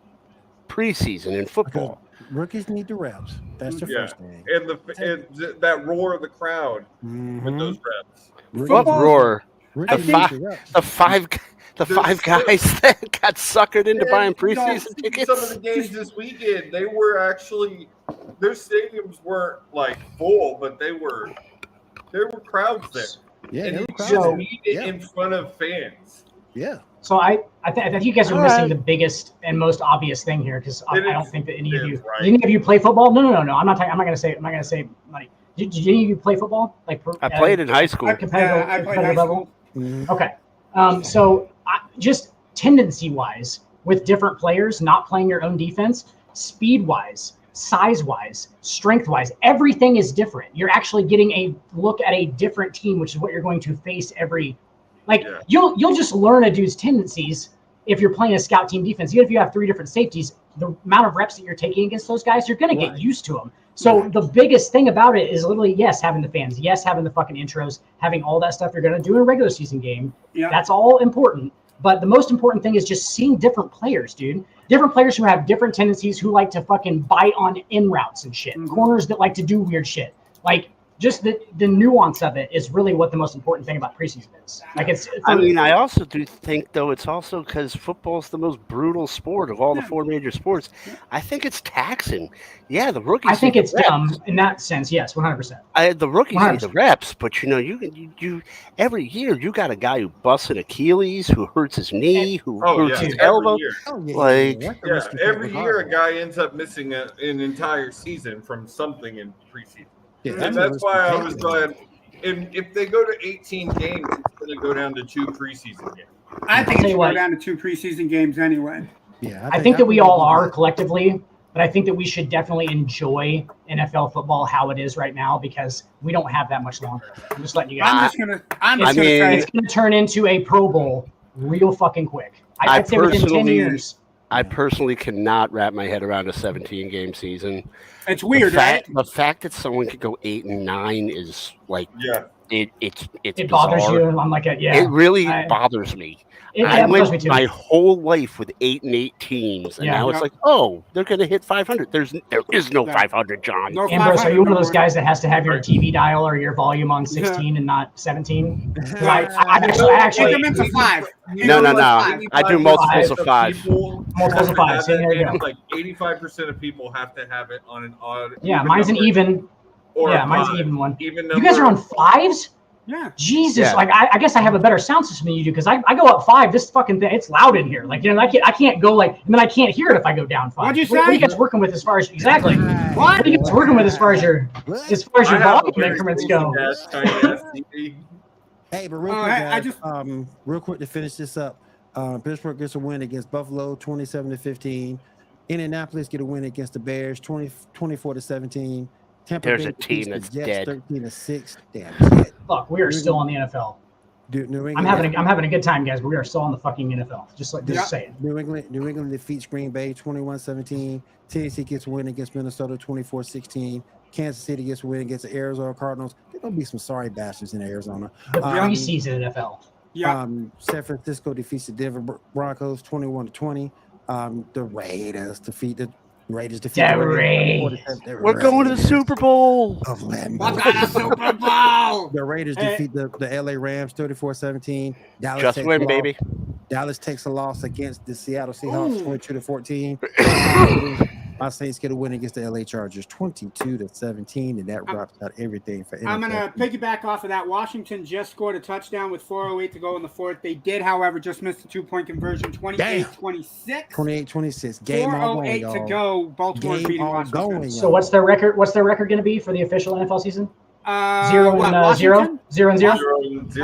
preseason in football. Because rookies need the reps. That's the first thing. And that roar of the crowd with those reps. What roar? The five guys that got suckered into buying preseason tickets. Some of the games this weekend, they were actually, their stadiums weren't like full, but there were crowds there. Yeah, and you just need it in front of fans. Yeah. So I think you guys are missing the biggest and most obvious thing here, because I don't think that any of you. Right. Did any of you play football? No. I'm not gonna say money. Did any of you play football? Like I played in high school. I played high school. Mm-hmm. Okay. So just tendency-wise, with different players not playing your own defense, speed-wise, size-wise, strength-wise, everything is different. You're actually getting a look at a different team, which is what you're going to face every. You'll just learn a dude's tendencies if you're playing a scout team defense. Even if you have 3 different safeties, the amount of reps that you're taking against those guys, you're going to get used to them. So the biggest thing about it is literally, yes, having the fans, yes, having the fucking intros, having all that stuff you're going to do in a regular season game. Yeah. That's all important. But the most important thing is just seeing different players, dude. Different players who have different tendencies, who like to fucking bite on in routes and shit. Mm-hmm. Corners that like to do weird shit. Like, just the nuance of it is really what the most important thing about preseason is. Like I also do think, though, it's also because football's the most brutal sport of all the 4 major sports. I think it's taxing. Yeah, the rookies. I think it's dumb in that sense. Yes, 100%. The rookies 100%. need the reps, but you every year you got a guy who busts an Achilles, who hurts his knee, who hurts his elbow. Every year a guy ends up missing an entire season from something in preseason. Yeah, and that's why I was glad. If they go to 18 games, it's going to go down to 2 preseason games. I think it should go down to 2 preseason games anyway. Yeah, I think that we all are collectively, but I think that we should definitely enjoy NFL football how it is right now, because we don't have that much longer. I'm just letting you guys. It's going to turn into a Pro Bowl real fucking quick. I'd say within 10 years. I personally cannot wrap my head around a 17-game season. It's weird, right? The fact that someone could go 8-9 is like, it bothers you. I'm like, it really bothers me. I went my whole life with 8-8 teams, and now it's like, they're going to hit 500. There is no 500, John. No, Ambrose, are you one of those guys that has to have your TV dial or your volume on 16 and not 17? I actually make them into 5. No. I do multiples of 5. Multiples of 5. So there you go. Like 85% of people have to have it on an odd. Yeah, mine's an even. Mine's an even one. Even you guys are on 5s? Yeah. Jesus, I guess I have a better sound system than you do, because I go up 5. This fucking thing, it's loud in here. Like, I can't go and then I can't hear it if I go down 5. What'd you say? What are you guys working with as far as exactly? What are you guys working with as far as your volume increments go? Hey, but real quick, guys, real quick to finish this up. Pittsburgh gets a win against Buffalo, 27-15. Indianapolis get a win against the Bears, 24-17. Tampa There's Bay a team defeats the that's Jets, dead. 13-6. Damn Jets. Fuck, we are still on the NFL. New I'm England, having a good time, guys, but we are still on the fucking NFL. Just Yeah. saying. New England defeats Green Bay 21-17. Tennessee gets a win against Minnesota 24-16. Kansas City gets a win against the Arizona Cardinals. There's gonna be some sorry bastards in Arizona. The preseason NFL. Yeah. San Francisco defeats the Denver Broncos 21-20. The Raiders defeat the Raiders. We're going to the Super Bowl. Of Lambeau. What kind of Super Bowl? The Raiders defeat the LA Rams 34-17. Dallas Just takes win, a loss. baby. Dallas takes a loss against the Seattle Seahawks 22-14. My Saints get a win against the LA Chargers 22-17, and that wraps out everything for NFL. I'm going to piggyback off of that. Washington just scored a touchdown with 4:08 to go in the fourth. They did, however, just miss the 2-point conversion, 28-26. 28-26. Game all going, 4:08 to go. Baltimore's beating Washington. Going, So what's their record? What's their record going to be for the official NFL season? 0 and 0. 0 and 0.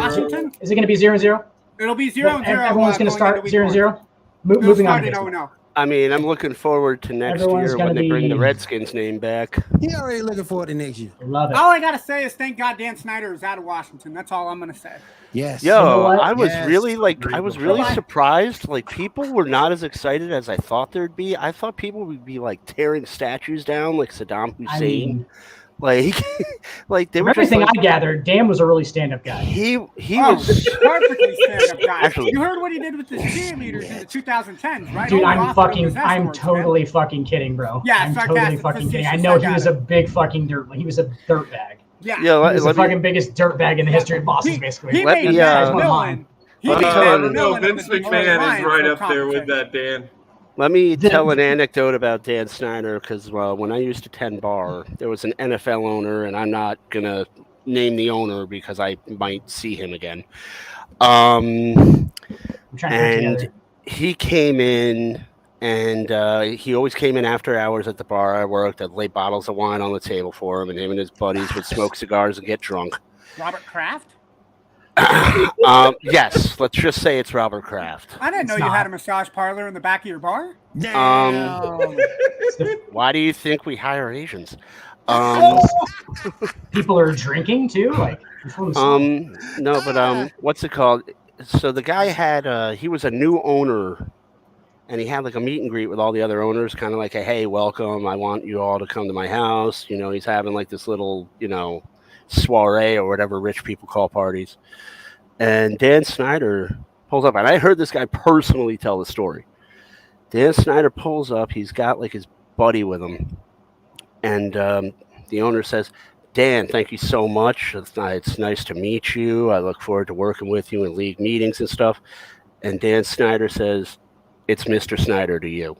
Washington? Is it going to be 0 and 0? It'll be 0 and 0. Everyone's going to start 0 and 0. Moving Moving on. 0-0. I mean, I'm looking forward to next Everyone's year gonna when they bring the be- Redskins name back. He already looking forward to next year. Love it. All I got to say is thank God Dan Snyder is out of Washington. That's all I'm going to say. Yes. Yo, know what? I was Yes. really I was really Bye-bye. surprised. Like, people were not as excited as I thought there'd be. I thought people would be like tearing statues down, like Saddam I Hussein. mean, Like, like they from were just everything like, I gathered, Dan was a really stand-up guy. he Oh, was. perfectly stand-up guy. Actually- You heard what he did with the cheerleaders in the 2010s, right? Dude, Only I'm author of his I'm escorts, totally fucking kidding, bro. Yeah, I'm sarcastic, totally fucking kidding. I facetious, know I he got was it. a big fucking he was a dirtbag. Man. Yeah. Yeah, He was the let me, fucking biggest dirtbag in the history of bosses, He basically. Let made me, Matt uh, Millen. He let me made tell Matt you- Millen No, and the Vince Detroit McMahon Lions is right for up there with conversation. that, Dan. let me tell an anecdote about Dan Snyder, because when I used to tend bar, there was an NFL owner, and I'm not gonna name the owner because I might see him again. I'm trying to put And together. he came in, and he always came in after hours at the bar I worked. I'd lay bottles of wine on the table for him, and him and his buddies would smoke cigars and get drunk. Robert Kraft? Yes, let's just say it's Robert Kraft. I didn't know It's you not. had a massage parlor in the back of your bar. Why do you think we hire Asians? People are drinking too, like. No, but what's it called? So the guy had he was a new owner, and he had like a meet and greet with all the other owners, kind of like a hey, welcome, I want you all to come to my house. You know, he's having like this little, soiree or whatever rich people call parties. And Dan Snyder pulls up, and I heard this guy personally tell the story. Dan Snyder pulls up, he's got like his buddy with him, and the owner says, Dan, thank you so much. It's nice to meet you. I look forward to working with you in league meetings and stuff. And Dan Snyder says, it's Mr. Snyder to you.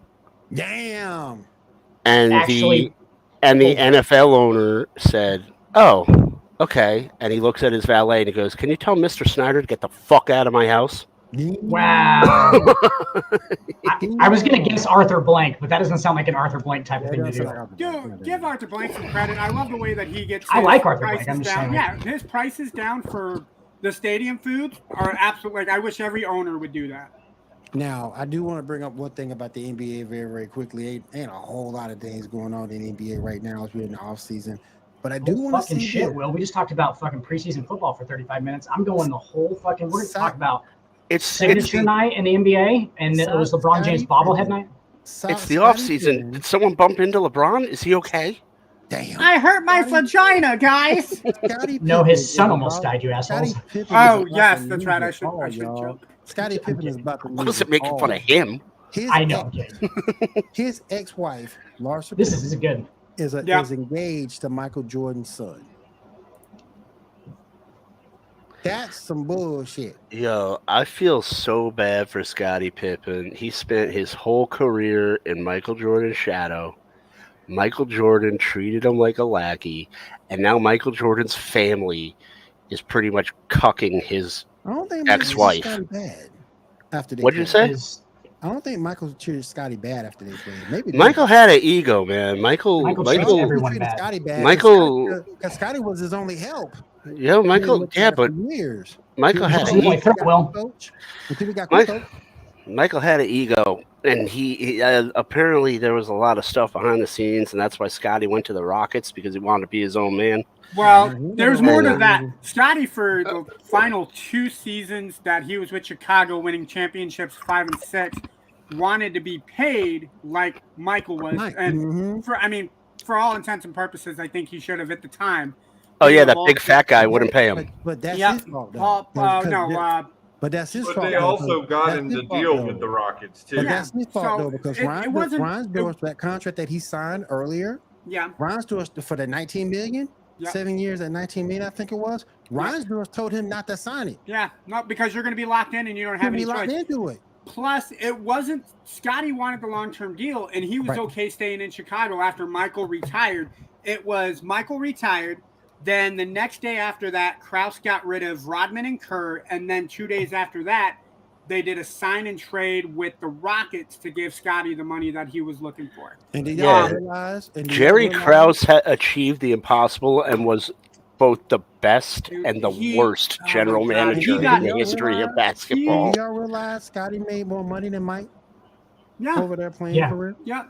Damn. Actually- And the NFL owner said, oh, okay. And he looks at his valet and he goes, can you tell Mr. Snyder to get the fuck out of my house? Wow. I was gonna guess Arthur Blank, but that doesn't sound like an Arthur Blank type of thing to do. Dude, give Arthur Blank some credit. I love the way that he gets. I his like Arthur Blank, prices I'm just down. saying. Yeah, his prices down for the stadium foods are absolutely. Like, I wish every owner would do that. Now, I do want to bring up one thing about the NBA very, very quickly. Ain't a whole lot of things going on in the NBA right now as we're in the off season. But I do want to Fucking see shit, this. Will. We just talked about fucking preseason football for 35 minutes. I'm going the whole fucking. We're gonna talk about It's signature night in the NBA, and it was LeBron James bobblehead night. It's the off season. Did someone bump into LeBron? Is he okay? Damn. I hurt my vagina, guys. No, his son almost died, you assholes. Oh yes, that's right. I should joke. Scottie Pippen is about to I lose wasn't it making all. fun of him. I know. Okay. His ex-wife, Larsa, This is good. is Yeah. engaged to Michael Jordan's son. That's some bullshit. Yo, I feel so bad for Scottie Pippen. He spent his whole career in Michael Jordan's shadow. Michael Jordan treated him like a lackey, and now Michael Jordan's family is pretty much cucking his I don't think Michael ex-wife. treated Scottie bad after they What'd you played. say? I don't think Michael treated Scottie bad after they played. Maybe they Michael had an ego, man. Michael treats Michael everyone treated bad. Scottie bad. Michael- because Scottie was his only help. Yo, Michael, He yeah, looked but at it for years. Michael had He was an only ego. threat, Will. Until we got Mike- coach. Michael had an ego, and he apparently there was a lot of stuff behind the scenes, and that's why Scotty went to the Rockets because he wanted to be his own man. Well, there's more to Yeah. that. Scotty, for the final 2 seasons that he was with Chicago, winning championships 5 and 6, wanted to be paid like Michael was. And for all intents and purposes, I think he should have at the time. Oh yeah, that big fat guy wouldn't pay him. But that's Yeah. his fault, though. But that's his But fault. they though, also because got that's him his the fault, deal though. with the Rockets too. But that's his fault, So though, because it wasn't- Ryan's doing that contract that he signed earlier. Yeah. Ryan's doing for the 19 million, Yeah. 7 years at 19 million, I think it was. Ryan's doing told him not to sign it. Yeah. Not because you're going to be locked in and you don't He'll have be any locked choice. into it. Plus, it wasn't Scotty wanted the long-term deal, and he was Right. okay staying in Chicago after Michael retired. It was Michael retired. Then the next day after that, Krause got rid of Rodman and Kerr, and then 2 days after that, they did a sign and trade with the Rockets to give Scotty the money that he was looking for. And did Yeah. y'all realize? And did y'all Jerry realize- Krause had achieved the impossible and was both the best Dude, and the he- worst oh my general God, manager he got- in the history of Do basketball. y'all realize Scotty made more money than Mike Yeah, over there playing Yeah. career? yeah.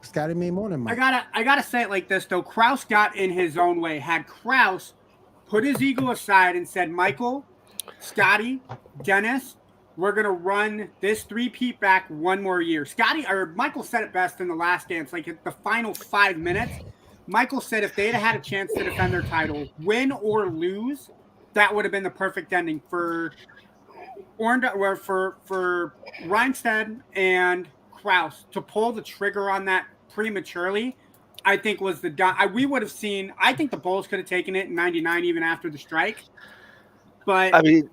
Scotty made more than Mike. I gotta say it like this though. Krause got in his own way. Had Krause put his ego aside and said, Michael, Scotty, Dennis, we're gonna run this three-peat back one more year. Michael said it best in the last dance, like at the final 5 minutes. Michael said if they'd have had a chance to defend their title, win or lose, that would have been the perfect ending for Reinstead and Krause to pull the trigger on that prematurely. I think was we would have seen. I think the Bulls could have taken it in '99, even after the strike. But I mean,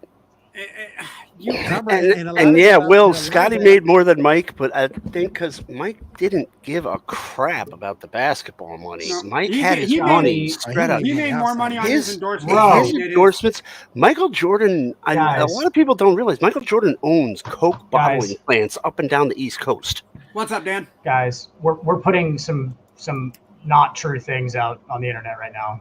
Will Scotty made more than Mike, but I think because Mike didn't give a crap about the basketball money. No, Mike he had did- his he money made- spread out. he made more money on his His- endorsements. Bro. than His he did endorsements. Michael Jordan. A Guys. lot of people don't realize Michael Jordan owns Coke bottling Guys. plants up and down the East Coast. What's up, Dan? Guys, we're putting some not true things out on the internet right now.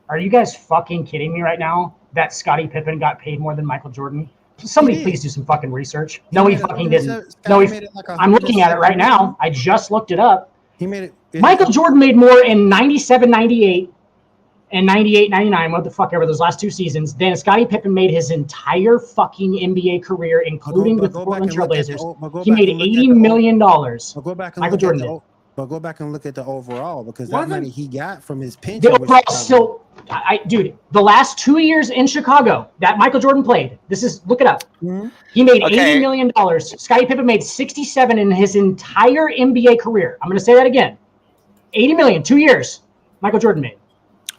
Are you guys fucking kidding me right now that Scottie Pippen got paid more than Michael Jordan? Somebody He did. please do some fucking research. No, he made it- fucking he made didn't. it- No, Scotty made it like I'm looking at it right 170. now. I just looked it up. He made it. Michael Jordan made more in 97, 98, and 98, 99, what the fuck ever, those last 2 seasons, than Scottie Pippen made his entire fucking NBA career, including with But Portland go back and look at Trailblazers. He made $80 million. But go back and Michael look Jordan at did. But go back and look at the overall, because that Wasn't- money he got from his pension. The was overall probably- still, dude, the last 2 years in Chicago that Michael Jordan played, look it up. Mhm. He made Okay. $80 million. Scottie Pippen made 67 in his entire NBA career. I'm going to say that again. 80 million, 2 years. Michael Jordan made.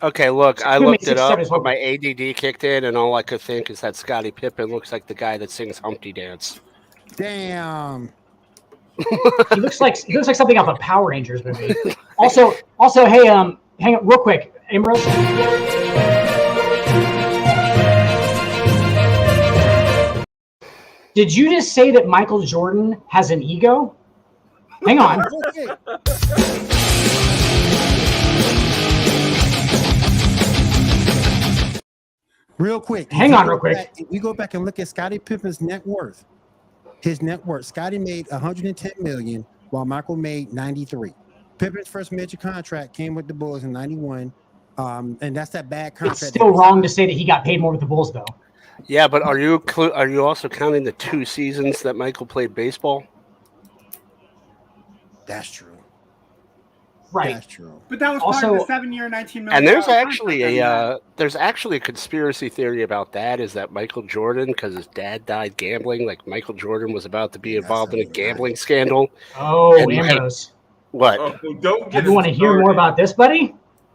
Okay, look, I Who made looked it up, 67 but my ADD kicked in, and all I could think is that Scottie Pippen looks like the guy that sings Humpty Dance. Damn. He looks like something off a Power Rangers movie. Also, hey, hang on real quick, Ambrose. Did you just say that Michael Jordan has an ego? Hang on. Okay. Real quick. Hang on real quick. If we go back and look at Scottie Pippen's net worth, Scottie made 110 million, while Michael made 93. Pippen's first major contract came with the Bulls in 91. And that's that bad contract. It's still wrong to say that he got paid more with the Bulls, though. Yeah, but are you also counting the 2 seasons that Michael played baseball? That's true. Right. That's true. But that was part of Also- the 7-year, $19 million. And there's contract actually that he had. there's actually a conspiracy theory about that, is that Michael Jordan, because his dad died gambling, like Michael Jordan was about to be That's involved in a right. gambling scandal. Oh, And Ambrose. What? Oh, don't get You want to hear more about this, buddy?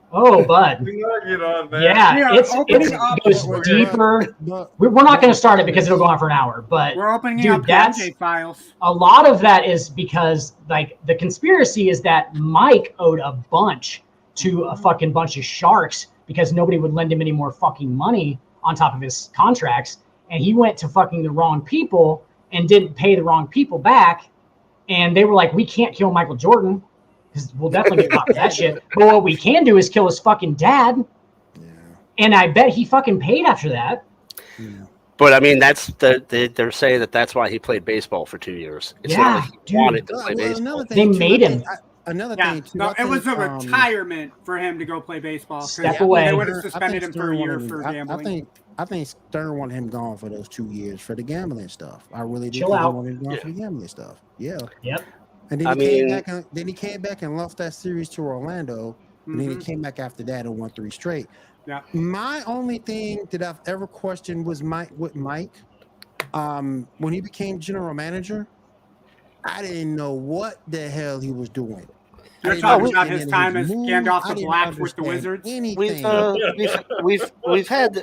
Oh, bud. We gotta get on, man. Yeah, Yeah, it opening up goes what we're deeper. But We're not going to start it because it'll go on for an hour. But We're opening Dude, up the that's- MJ files. a lot of that is because, like, the conspiracy is that Mike owed a bunch to a fucking bunch of sharks because nobody would lend him any more fucking money on top of his contracts. And he went to fucking the wrong people and didn't pay the wrong people back. And they were like, we can't kill Michael Jordan because we'll definitely get caught for that shit. But what we can do is kill his fucking dad. yeah, And I bet he fucking paid after that. yeah. But I mean, they're saying that's why he played baseball for 2 years. It's not like he dude. wanted to play Well, baseball. They made him. Another Yeah, thing too. no, I it was a think, retirement for him to go play baseball. 'cause Step away. They would have I suspended think him for a Stern year wanted for him- gambling. I think Stern wanted him gone for those 2 years for the gambling stuff. I really did Chill think out. he wanted him gone for the gambling stuff. Yeah. Yep. And then I he came mean- back. Then he came back and lost that series to Orlando. And then he Mhm. came back after that and won 3 straight. Yeah. My only thing that I've ever questioned was Mike. When he became general manager, I didn't know what the hell he was doing. You're I didn't talking about understand his time as moves. Gandalf I the didn't Black with the understand Wizards. Anything. We've had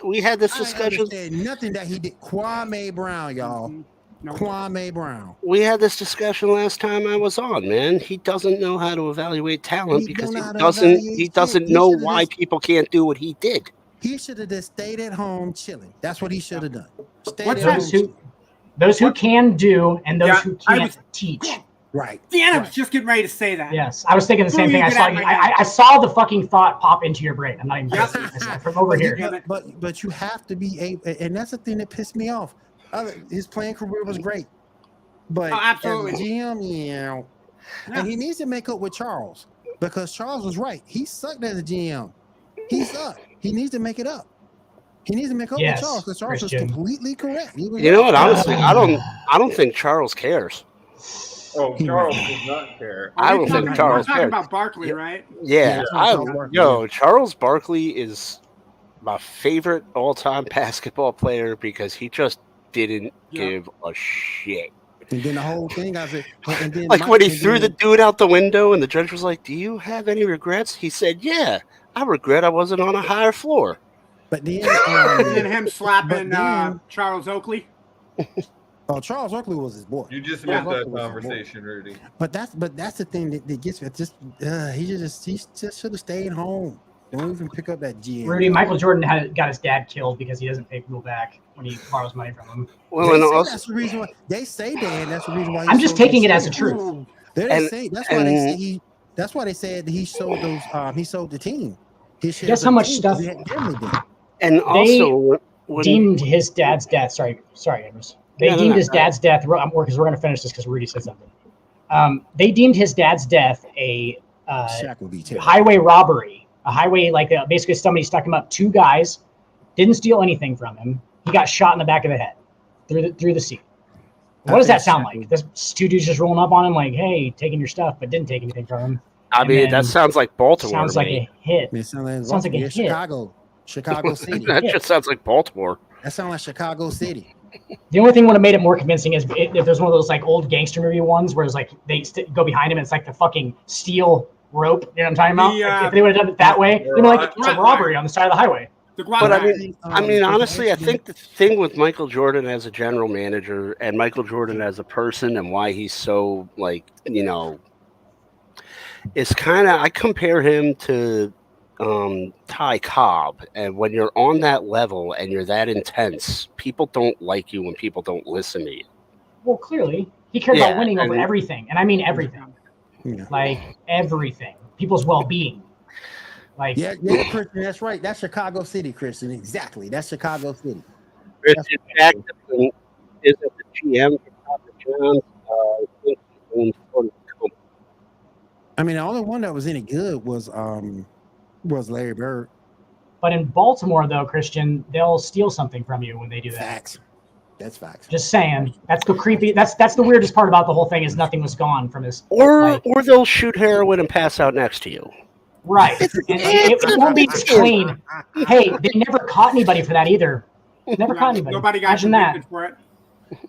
this I discussion. understand nothing that he did. Kwame Brown, y'all. Mhm. Nope. Kwame Brown. We had this discussion last time I was on, man. He doesn't know how to evaluate talent He because don't he know how to doesn't evaluate he shit. doesn't He know should've why just- people can't do what he did. He should have just stayed at home chilling. That's what he should have done. Stayed What's at that? home. chilling. Those who can do and those Yeah, who I can't was- teach. Right. Dan, I was right. just getting ready to say that. Yes, I was thinking the same Boo, thing. you I get saw out of you. my head. I saw the fucking thought pop into your brain. I'm not even Yep. kidding. I said, from over here. Damn it. But you have to be able, and that's the thing that pissed me off. His playing career was great, but Oh, absolutely. as a GM, Yeah. and he needs to make up with Charles because Charles was right. He sucked as a GM. He sucked. He needs to make it up. He needs to make up Yes, with Charles because Charles was Christian. completely correct. He was You know what? right. Honestly, I don't think Charles cares. Oh, Charles does not care. I don't We're think talking- Charles We're talking cares. about Barkley, right? Yeah, Yeah, Charles Barkley, Charles Barkley is my favorite all-time basketball player because he just didn't Yeah. give a shit. And then the whole thing, I said, and then Like when he and threw the then- dude out the window and the judge was like, "Do you have any regrets?" He said, "Yeah, I regret I wasn't on a higher floor." But then, And then him slapping But then- Charles Oakley. Charles Oakley was his boy. You just Yeah. missed that conversation, Rudy. But that's the thing that gets me. He just should have stayed home. Don't even pick up that GM. Rudy, Michael Jordan got his dad killed because he doesn't pay people back when he borrows money from him. Well, They and say also, that's the reason why they say Dan. That's the reason why. he I'm just sold taking those it as a shares. truth. They say that's why they say he. That's why they said that he sold those. He sold the team. His shares Guess of how the much team, stuff- 'cause he had gambling debt. and also when, Deemed his dad's death. Sorry, Edwards. They No, no, deemed no, his no. dad's death. Because we're going to finish this because Rudy said something. They deemed his dad's death a Shaq would be terrible. highway robbery. A highway, basically somebody stuck him up. 2 guys didn't steal anything from him. He got shot in the back of the head through the seat. What does that sound like? This 2 dudes just rolling up on him like, "Hey, taking your stuff," but didn't take anything from him. I and mean, then that sounds like Baltimore. Sounds to like me. a hit. It sounds Sounds like a yeah, hit. Chicago City. That just sounds like Baltimore. That sounds like Chicago City. The only thing would have made it more convincing is if there's one of those old gangster movie ones where it's they go behind him and it's like the fucking steel rope. You know what I'm talking about? The, If they would have done it that way, they'd be like, it's a Right. robbery on the side of the highway. The But I Guadalajara. mean, honestly, I think the thing with Michael Jordan as a general manager and Michael Jordan as a person and why he's so is kind of I compare him to Ty Cobb, and when you're on that level and you're that intense, people don't like you when people don't listen to you. Well, clearly, he cared Yeah, about winning over and- everything. And I mean everything. Yeah. Like, everything. People's well-being. Like, Yeah, Christian, that's right. That's Chicago City, Christian. Exactly. That's Chicago City. Richard Jackson isn't the GM for Papa John's. I think he owns part of the company. I mean, the only one that was any good was Larry Bird. but in Baltimore, though, Christian, they'll steal something from you when they do that. Facts. That's facts. Just saying. That's the creepy. That's the weirdest part about the whole thing is nothing was gone from his. Or they'll shoot heroin and pass out next to you. Right. And it won't be clean. Hey, they never caught anybody for that either. Never caught anybody. Nobody got Imagine that. convicted for it.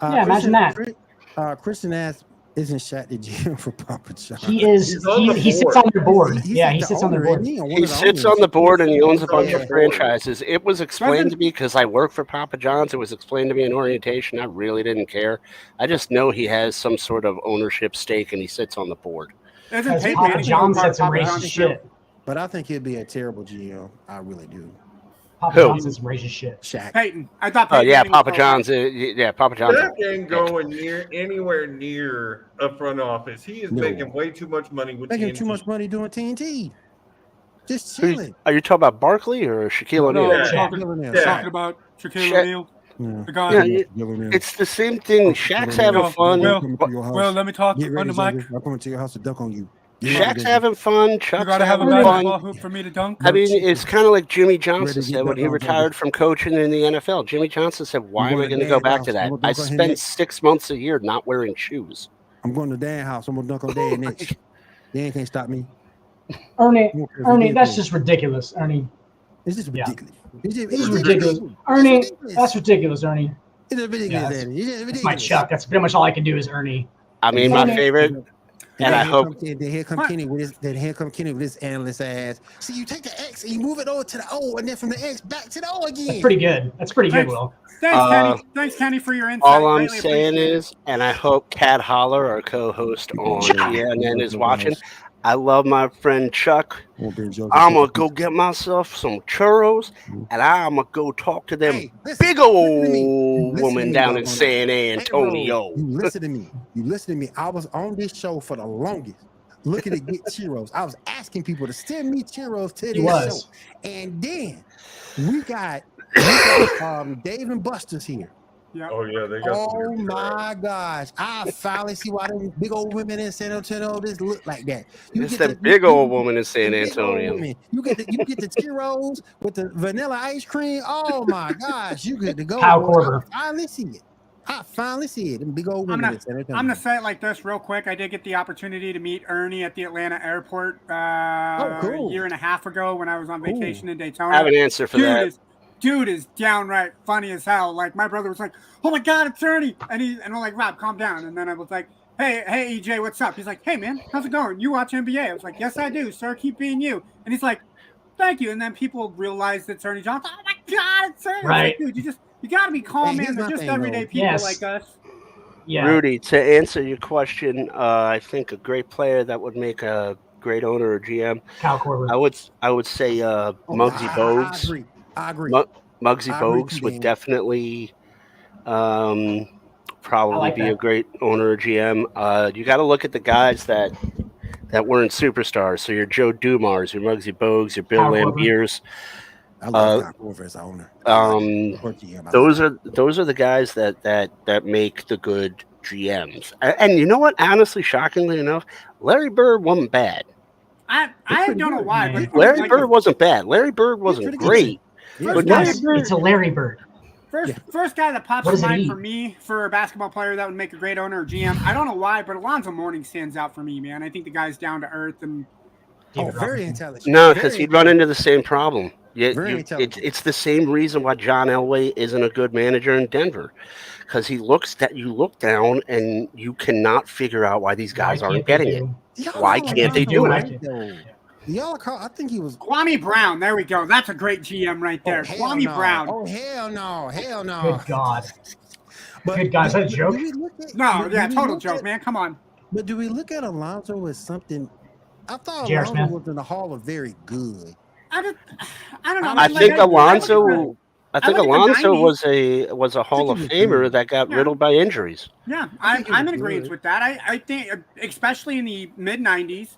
Yeah, imagine that. Christian asked, "Isn't Shaq the GM for Papa John?" He is. He's on the He sits board. on their board. He's Yeah, like he the sits on their owner, board. isn't he? Or one He of the sits owners. on the board and he owns a bunch Yeah. of franchises. It was explained Doesn't- to me because I work for Papa John's. It was explained to me in orientation. I really didn't care. I just know he has some sort of ownership stake and he sits on the board. Isn't Because Peyton Papa Manning John part of said some Papa racist John's shit. But I think he'd be a terrible GM. I really do. Papa Who? John said some racist shit. Shaq. Peyton. I thought Oh Peyton yeah, Manning Papa was- John's. Yeah, Papa John's. Shaq ain't going anywhere near a front office. He is No. making way too much money with Making TNT. too much money doing TNT. Just Who- chilling. Are you talking about Barkley or Shaquille No, O'Neal? we're Shaq. talking, Shaquille O'Neal. Shaq. talking about Shaquille Shaq. O'Neal. The God. Yeah, it's the same thing. Shaq's having fun. Will, let me talk Get on ready, the mic. Joseph. I'm coming to your house to dunk on you. Shaq's having fun. Chuck's You gotta have a having basketball fun. hoop for me to dunk. I mean, it's kind of like Jimmy Johnson Ready to get said when dunked he on, retired Joseph. from coaching in the NFL. Jimmy Johnson said, "Why am I going to go Dad's back house. to that? I'm gonna I dunk on him spend next. 6 months a year not wearing shoes." I'm going to Dan's house. I'm gonna dunk on Dad next. Dan can't stop me. Ernie, I don't care if Ernie, he that's did. just ridiculous, Ernie. It's just Yeah. ridiculous. It's This is ridiculous, Ernie. That's ridiculous, Ernie. It's ridiculous, Yeah, Daddy. It's ridiculous. That's my Chuck. That's pretty much all I can do is Ernie. I mean, my Ernie. favorite, and I hope Then here come Kenny with his. Then here come Kenny with his analyst ass. See, you take the X and you move it over to the O, and then from the X back to the O again. That's pretty good. That's pretty good, Thanks. Will. Thanks, Kenny. Thanks, Kenny, for your insight. all I'm Greatly saying appreciate it. is, and I hope Cat Holler, our co-host on GNN, is watching. I love my friend Chuck. I'm gonna go get myself some churros, and I'm gonna go talk to them big old woman down in San Antonio. You listen to me. You listen to me. I was on this show for the longest, looking to get churros. I was asking people to send me churros to this show, and then we got Dave and Buster's here. Yep. Oh yeah, they got. Oh my gosh! I finally see why them big old women in San Antonio just look like that. It's that big old woman in San Antonio. You get the churros with the vanilla ice cream. Oh my gosh, you get to go. Kyle boy. Korver. I finally see it. I finally see it. Them big old women in San Antonio. I'm gonna say it like this real quick. I did get the opportunity to meet Ernie at the Atlanta airport cool. a year and a half ago when I was on vacation in Daytona. I have an answer for that. Dude is downright funny as hell. Like my brother was like, "Oh my God, it's Ernie," and I'm like, "Rob, calm down." And then I was like, "Hey, EJ, what's up?" He's like, "Hey, man, how's it going? You watch NBA?" I was like, "Yes, I do, sir. Keep being you." And he's like, "Thank you." And then people realized it's Ernie Johnson. Oh my God, it's Ernie! Right. Like, dude, you gotta be calm, man. They're just everyday people like us. Yeah. Rudy, to answer your question, I think a great player that would make a great owner or GM. Kyle Korver. I would say Muggsy Bogues. I agree. Muggsy Bogues would definitely probably be a great owner or GM. You got to look at the guys that weren't superstars. So your Joe Dumars, your Muggsy Bogues, your Bill Lambiers. I love Kyle Korver as owner. Those are the guys that make the good GMs. And you know what? Honestly, shockingly enough, Larry Bird wasn't bad. I don't know why, but Larry Bird wasn't bad. Larry Bird wasn't great. But it's a Larry Bird. First guy that pops in mind for me for a basketball player that would make a great owner or GM. I don't know why, but Alonzo Mourning stands out for me, man. I think the guy's down to earth and very intelligent. No, because he'd run into the same problem. It's the same reason why John Elway isn't a good manager in Denver, because you look down and you cannot figure out why these guys aren't getting it. Why can't they do it? I think he was Kwame Brown. There we go. That's a great GM right there. Kwame Brown. Oh hell no. Good God. Good God, is that a joke? Total joke, man. Come on. But do we look at Alonzo as something? I thought Alonzo was in the Hall of very good. I don't know. I think Alonzo was a Hall of Famer that got riddled by injuries. Yeah, I'm in agreement with that. I think, especially in the mid '90s,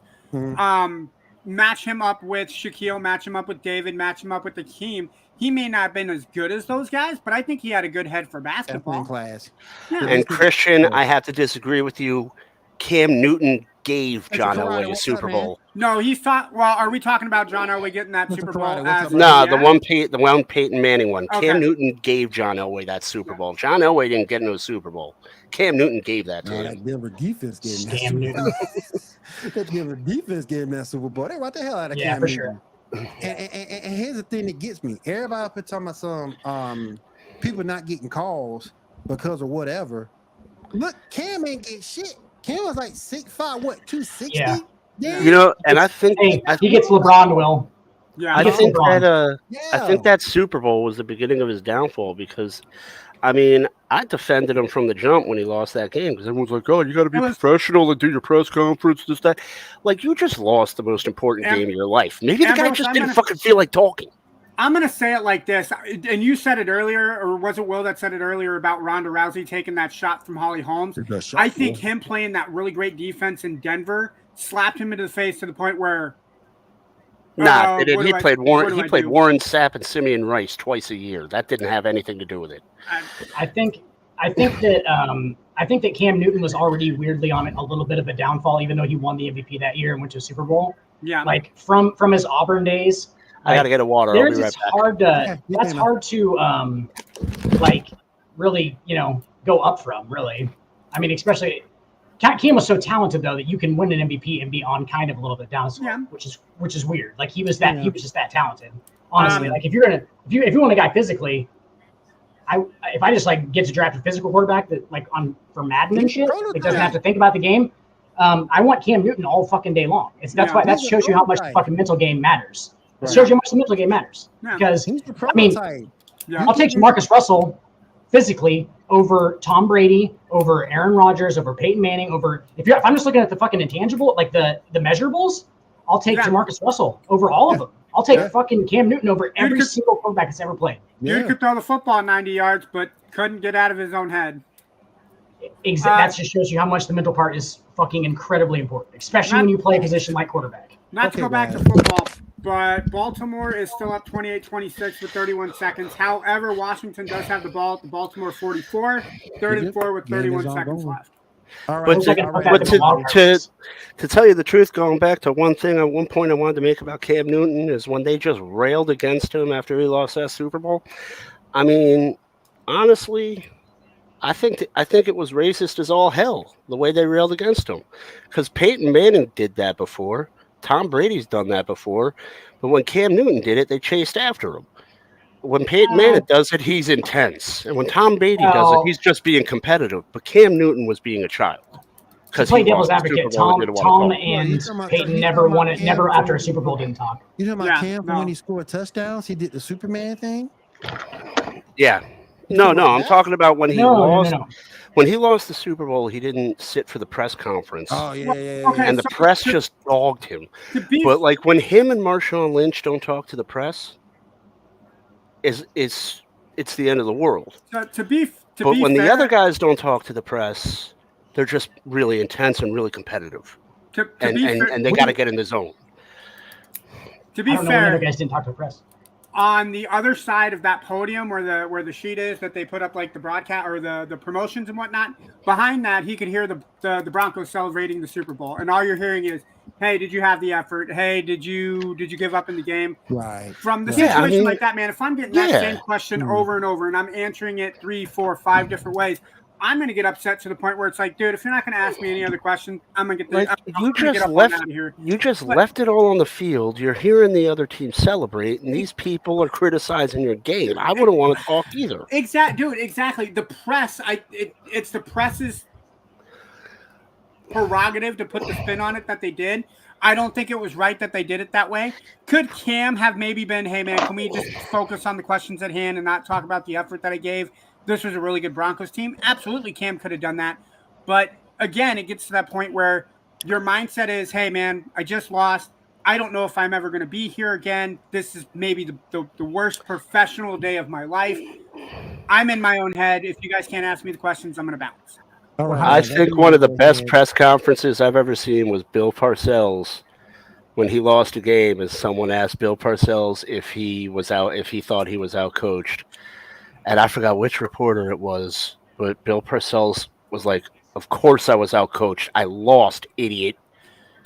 match him up with Shaquille, match him up with David, match him up with Hakeem. He may not have been as good as those guys, but I think he had a good head for basketball. Class. Yeah. And Christian, I have to disagree with you. Cam Newton gave John Elway a Super Bowl. No, he's talking. Well, are we talking about John Elway getting that Super Bowl? The one Peyton Manning one. Okay. Cam Newton gave John Elway that Super Bowl. John Elway didn't get into a Super Bowl. Cam Newton gave that to him. That Denver defense gave him that Super Bowl. That Denver defense gave him that Super Bowl. They right the hell out of Cam Newton. Sure. And here's the thing that gets me. Everybody up here talking about some people not getting calls because of whatever. Look, Cam ain't get shit. Cam was like 6'5", 260? Yeah. You know, and I think he gets LeBron, Will. Yeah, I think that Super Bowl was the beginning of his downfall, because I mean, I defended him from the jump when he lost that game, because everyone's like, "Oh, you got to be professional and do your press conference, this, that." Like, you just lost the most important game of your life. Maybe the guy just didn't fucking feel like talking. I'm going to say it like this, and you said it earlier, or was it Will that said it earlier about Ronda Rousey taking that shot from Holly Holmes? I think him playing that really great defense in Denver slapped him into the face to the point where Nah, they did. What He do I- played what Warren. do He I played do? Warren Sapp and Simeon Rice twice a year. That didn't have anything to do with it. I think that Cam Newton was already weirdly on a little bit of a downfall, even though he won the MVP that year and went to a Super Bowl. Yeah. Like from his Auburn days. I got to get a water. I'll be right back. That's hard to like really, go up from, really. I mean, especially Cam was so talented though that you can win an MVP and be on kind of a little bit down, which is weird. Like he was just that talented. Honestly, like if you want a guy physically, if I just like get to draft a physical quarterback that like for Madden and shit, it doesn't have to think about the game. I want Cam Newton all fucking day long. That's why that shows you how much the fucking mental game matters. It shows you how much the mental game matters. Because I mean, I'll take Marcus Russell physically over Tom Brady, over Aaron Rodgers, over Peyton Manning, over if I'm just looking at the fucking intangible, like the measurables, I'll take Jamarcus Russell over all of them. I'll take fucking Cam Newton over every single quarterback that's ever played. Dude could throw the football 90 yards, but couldn't get out of his own head. That just shows you how much the mental part is fucking incredibly important, especially when you play a position like quarterback. Not to go back to football, but Baltimore is still up 28-26 with 31 seconds. However, Washington does have the ball at the Baltimore 44, 3rd and 4 with 31 seconds left. All right. But to tell you the truth, going back to one point I wanted to make about Cam Newton is when they just railed against him after he lost that Super Bowl. I mean, honestly, I think it was racist as all hell the way they railed against him, because Peyton Manning did that before, Tom Brady's done that before, but when Cam Newton did it, they chased after him. When Peyton Manning does it, he's intense, and when Tom Brady does it, he's just being competitive. But Cam Newton was being a child. To play devil's advocate, Tom and Peyton never won it. Never after a Super Bowl didn't talk. You talking about Cam when he scored touchdowns? He did the Superman thing. Yeah. No, I'm talking about when he lost. When he lost the Super Bowl, he didn't sit for the press conference. Oh, yeah. Okay, and the press just dogged him. But like when him and Marshawn Lynch don't talk to the press, it's the end of the world. But when the other guys don't talk to the press, they're just really intense and really competitive. And they got to get in the zone. To be fair, when other guys didn't talk to the press. On the other side of that podium where the sheet is that they put up like the broadcast or the promotions and whatnot, behind that he could hear the Broncos celebrating the Super Bowl, and all you're hearing is, "Hey, did you have the effort? Hey, did you give up in the game?" Right. From the situation like that, man, if I'm getting that same question over and over and I'm answering it 3, 4, 5 different ways, I'm going to get upset to the point where it's like, dude, if you're not going to ask me any other questions, I'm going to get this. You just left it all on the field. You're hearing the other team celebrate, and these people are criticizing your game. I wouldn't want to talk either. Exactly. The press, it's the press's prerogative to put the spin on it that they did. I don't think it was right that they did it that way. Could Cam have maybe been, hey, man, can we just focus on the questions at hand and not talk about the effort that I gave? This was a really good Broncos team. Absolutely, Cam could have done that. But again, it gets to that point where your mindset is, hey, man, I just lost. I don't know if I'm ever going to be here again. This is maybe the worst professional day of my life. I'm in my own head. If you guys can't ask me the questions, I'm going to bounce. I think one of the best press conferences I've ever seen was Bill Parcells when he lost a game, and someone asked Bill Parcells if he thought he was out coached. And I forgot which reporter it was, but Bill Parcells was like, "Of course I was outcoached. I lost, idiot."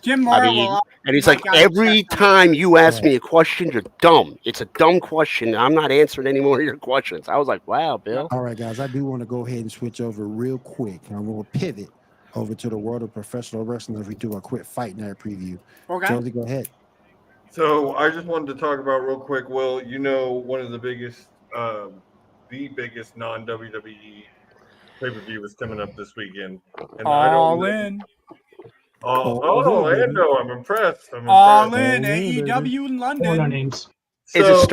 Jim Morrow, and he's like, "Every time you ask me a question, you're dumb. It's a dumb question. I'm not answering any more of your questions." I was like, "Wow, Bill." All right, guys, I do want to go ahead and switch over real quick. I'm going to pivot over to the world of professional wrestling as we do a quick fight night preview. Okay. Josie, go ahead. So I just wanted to talk about real quick, Will, one of the biggest non-WWE pay-per-view is coming up this weekend. And All in. Orlando! I'm impressed. All in AEW in London. No names. Is it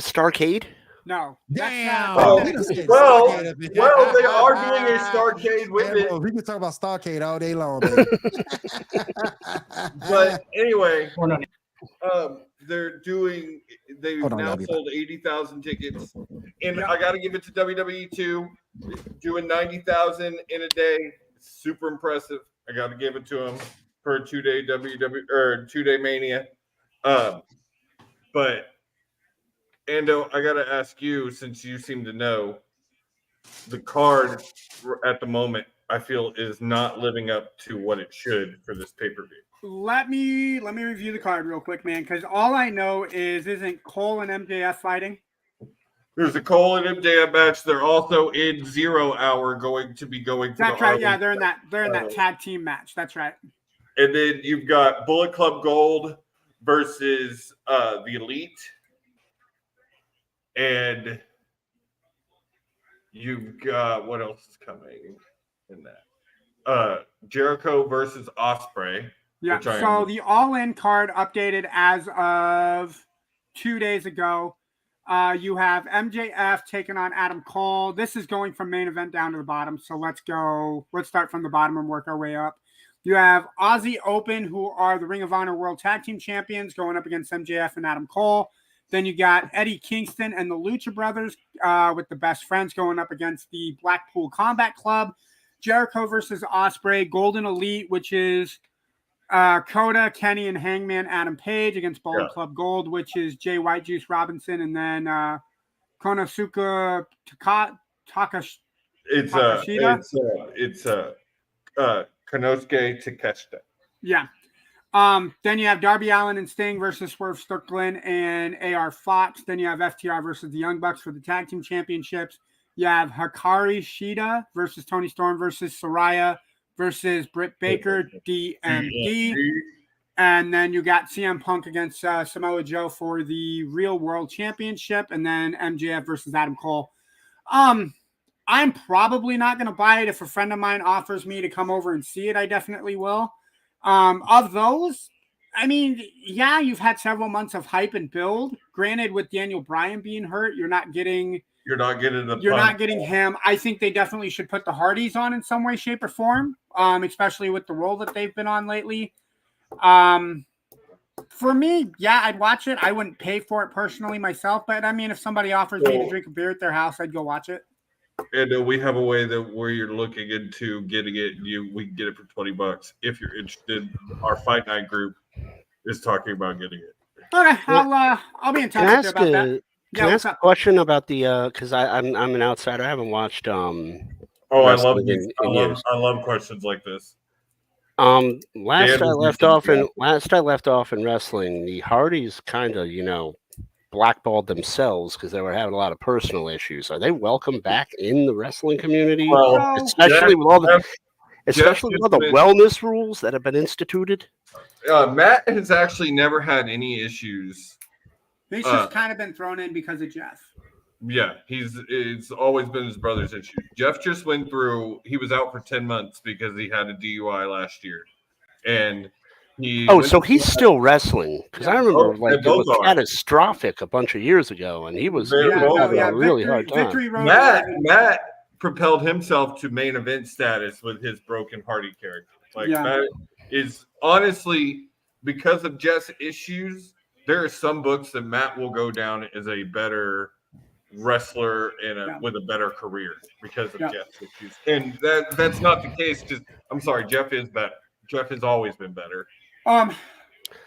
Starcade? No. Damn. Well, they are doing a Starcade with it. We can talk about Starcade all day long, baby. But anyway, they've Hold on, now I'll be sold 80,000 tickets, and I got to give it to WWE too. Doing 90,000 in a day, super impressive. I got to give it to them for a 2-day 2-day Mania. But Ando, I gotta ask you, since you seem to know, the card at the moment, I feel, is not living up to what it should for this pay-per-view. Let me review the card real quick, man, because all I know is isn't Cole and MJF fighting? There's a Cole and MJF match. They're also in 0 Hour going to be going for That's the right. Yeah, ROH they're in that tag team match. That's right. And then you've got Bullet Club Gold versus the Elite. And you've got, what else is coming in that? Jericho versus Ospreay. Yeah. So the All-In card updated as of 2 days ago. You have MJF taking on Adam Cole. This is going from main event down to the bottom. So let's go. Let's start from the bottom and work our way up. You have Aussie Open, who are the Ring of Honor World Tag Team Champions, going up against MJF and Adam Cole. Then you got Eddie Kingston and the Lucha Brothers with the Best Friends going up against the Blackpool Combat Club. Jericho versus Ospreay. Golden Elite, which is Coda, Kenny, and Hangman Adam Page against Bullet Club Gold, which is Jay White Juice Robinson, and then Konosuke Takashita. It's Konosuke Takeshita. Yeah. Then you have Darby Allin and Sting versus Swerve Strickland and AR Fox. Then you have FTR versus the Young Bucks for the tag team championships. You have Hikari Shida versus Tony Storm versus Saraya versus Britt Baker, DMD. And then you got CM Punk against Samoa Joe for the Real World Championship. And then MJF versus Adam Cole. I'm probably not going to buy it. If a friend of mine offers me to come over and see it, I definitely will. Of those, I mean, yeah, you've had several months of hype and build. Granted, with Daniel Bryan being hurt, you're not getting him. I think they definitely should put the Hardys on in some way, shape, or form, especially with the role that they've been on lately. For me, yeah, I'd watch it. I wouldn't pay for it personally myself, but I mean, if somebody offers me to drink a beer at their house, I'd go watch it. And we have a way that where you're looking into getting it, we can get it for $20 if you're interested. Our Fight Night group is talking about getting it. Okay, I'll be in touch with you about that. Can I ask a question about the because I'm an outsider. I haven't watched I love these. I love questions like this. Last I left off in wrestling, the Hardys kind of blackballed themselves because they were having a lot of personal issues. Are they welcome back in the wrestling community? Well, especially with all the wellness rules that have been instituted? Matt has actually never had any issues. He's just kind of been thrown in because of Jeff. Yeah, it's always been his brother's issue. Jeff just went through. He was out for 10 months because he had a DUI last year, and so he's still wrestling, because I remember it was catastrophic a bunch of years ago, and he was having a really hard time. Matt propelled himself to main event status with his Broken Hardy character. Matt is honestly, because of Jeff's issues, there are some books that Matt will go down as a better wrestler and with a better career because of Jeff's issues, and that's not the case. I'm sorry, Jeff is better. Jeff has always been better. I'm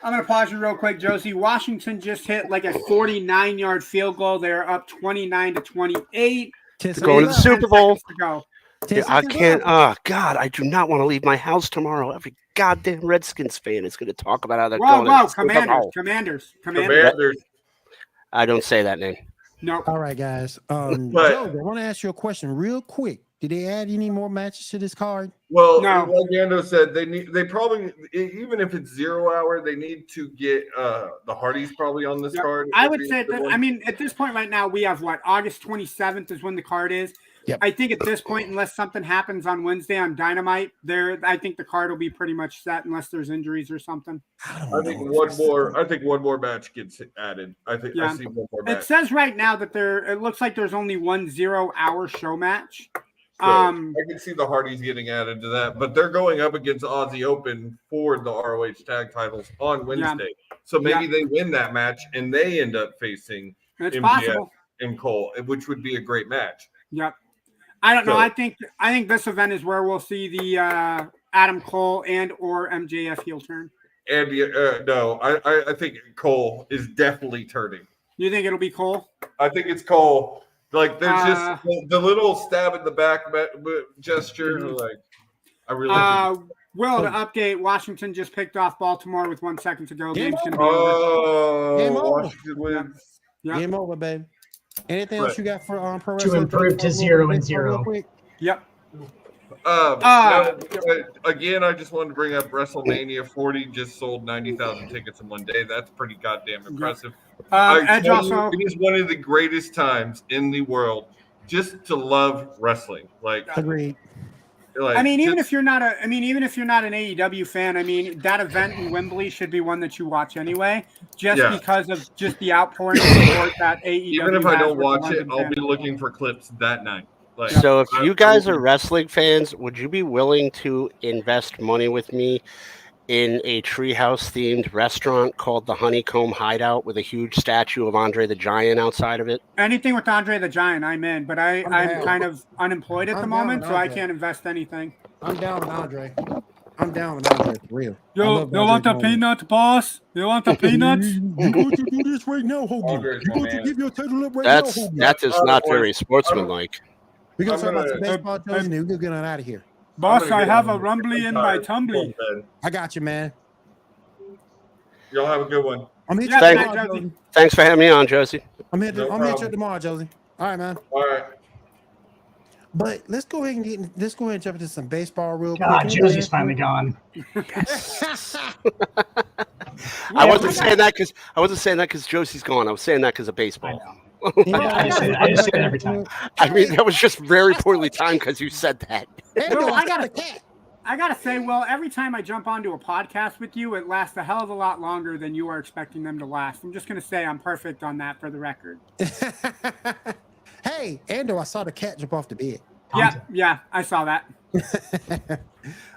going to pause you real quick, Josie. Washington just hit like a 49-yard field goal. They're up 29-28. To go to the Super Bowl. I can't. Oh, God, I do not want to leave my house tomorrow. Every goddamn Redskins fan is going to talk about how they're going. Whoa, Commanders. I don't say that name. No. All right, guys. Joe, I want to ask you a question real quick. Did they add any more matches to this card? Well, like Yando said, they probably, even if it's 0 hour, they need to get the Hardys probably on this card. I would say that, I mean, at this point right now, we have August 27th is when the card is. Yep. I think at this point, unless something happens on Wednesday on Dynamite, I think the card will be pretty much set unless there's injuries or something. I think one more match gets added. I see one more match. It says right now that it looks like there's only 1 0 hour show match. So I can see the Hardys getting added to that, but they're going up against Aussie Open for the ROH tag titles on Wednesday. So maybe they win that match and they end up facing MJF and Cole, which would be a great match. Yep. I don't know. I think this event is where we'll see the Adam Cole and or MJF heel turn. Andy, no, I think Cole is definitely turning. You think it'll be Cole? I think it's Cole. Like, there's just the little stab in the back gesture. Like, I really think. Will, to update, Washington just picked off Baltimore with 1 second to go. Game Game's going to over. be Game over. over. Washington wins. Yep. Game over, baby. Anything else you got for pro To wrestling? improve to 0-0. Yep. Again, I just wanted to bring up WrestleMania 40 just sold 90,000 tickets in one day. That's pretty goddamn impressive. Edge also. It is one of the greatest times in the world just to love wrestling. Like, Agreed. like I mean, even if you're not an AEW fan, I mean, that event in Wembley should be one that you watch anyway, just because of just the outpouring of support that AEW. Even if I has don't with watch London it, I'll fans. be looking for clips that night. Like, So if you guys are wrestling fans, would you be willing to invest money with me in a treehouse themed restaurant called the Honeycomb Hideout with a huge statue of Andre the Giant outside of it? Anything with Andre the Giant, I'm in, but I'm kind of unemployed at the moment, so I can't invest anything. I'm down with Andre. I'm down with Andre for real. You want the peanut, boss? You want the peanuts? You going to do this right now, Hogan? Andre's You my going to man. give your title up right now, Hogan? That is not very sportsmanlike. We're going to talk I'm about some gonna- baseball, Josie, and then we're going to get on out of here. Boss, I'm gonna I get have on a rumbly in my tumbly. I got you, man. Y'all have a good one. I'm here Yeah, tomorrow, Josie. Josie. Thanks for having me on, Josie. I'm here No I'm here problem. tomorrow, Josie. All right, man. All right. But let's go ahead and jump into some baseball real God, quick. Josie's finally gone. I wasn't saying that because Josie's gone. I was saying that because of baseball. I just say that every time. I mean, that was just very poorly timed because you said that. Well, I gotta say, well, every time I jump onto a podcast with you, it lasts a hell of a lot longer than you are expecting them to last. I'm just gonna say I'm perfect on that for the record. Hey, Ando, I saw the cat jump off the bed. Yeah, I saw that.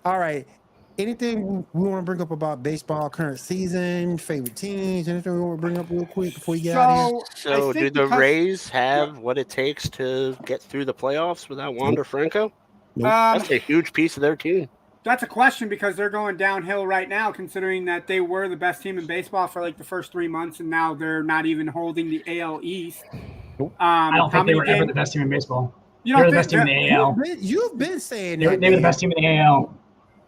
All right. Anything we want to bring up about baseball current season, favorite teams, anything we want to bring up real quick before we get out of here? So, do the Rays have what it takes to get through the playoffs without Wander Franco? That's a huge piece of their team. That's a question because they're going downhill right now, considering that they were the best team in baseball for like the first 3 months, and now they're not even holding the AL East. I don't think they were ever the best team in baseball. You They're don't the best team in the AL. You've been saying They were that. the best team in the AL.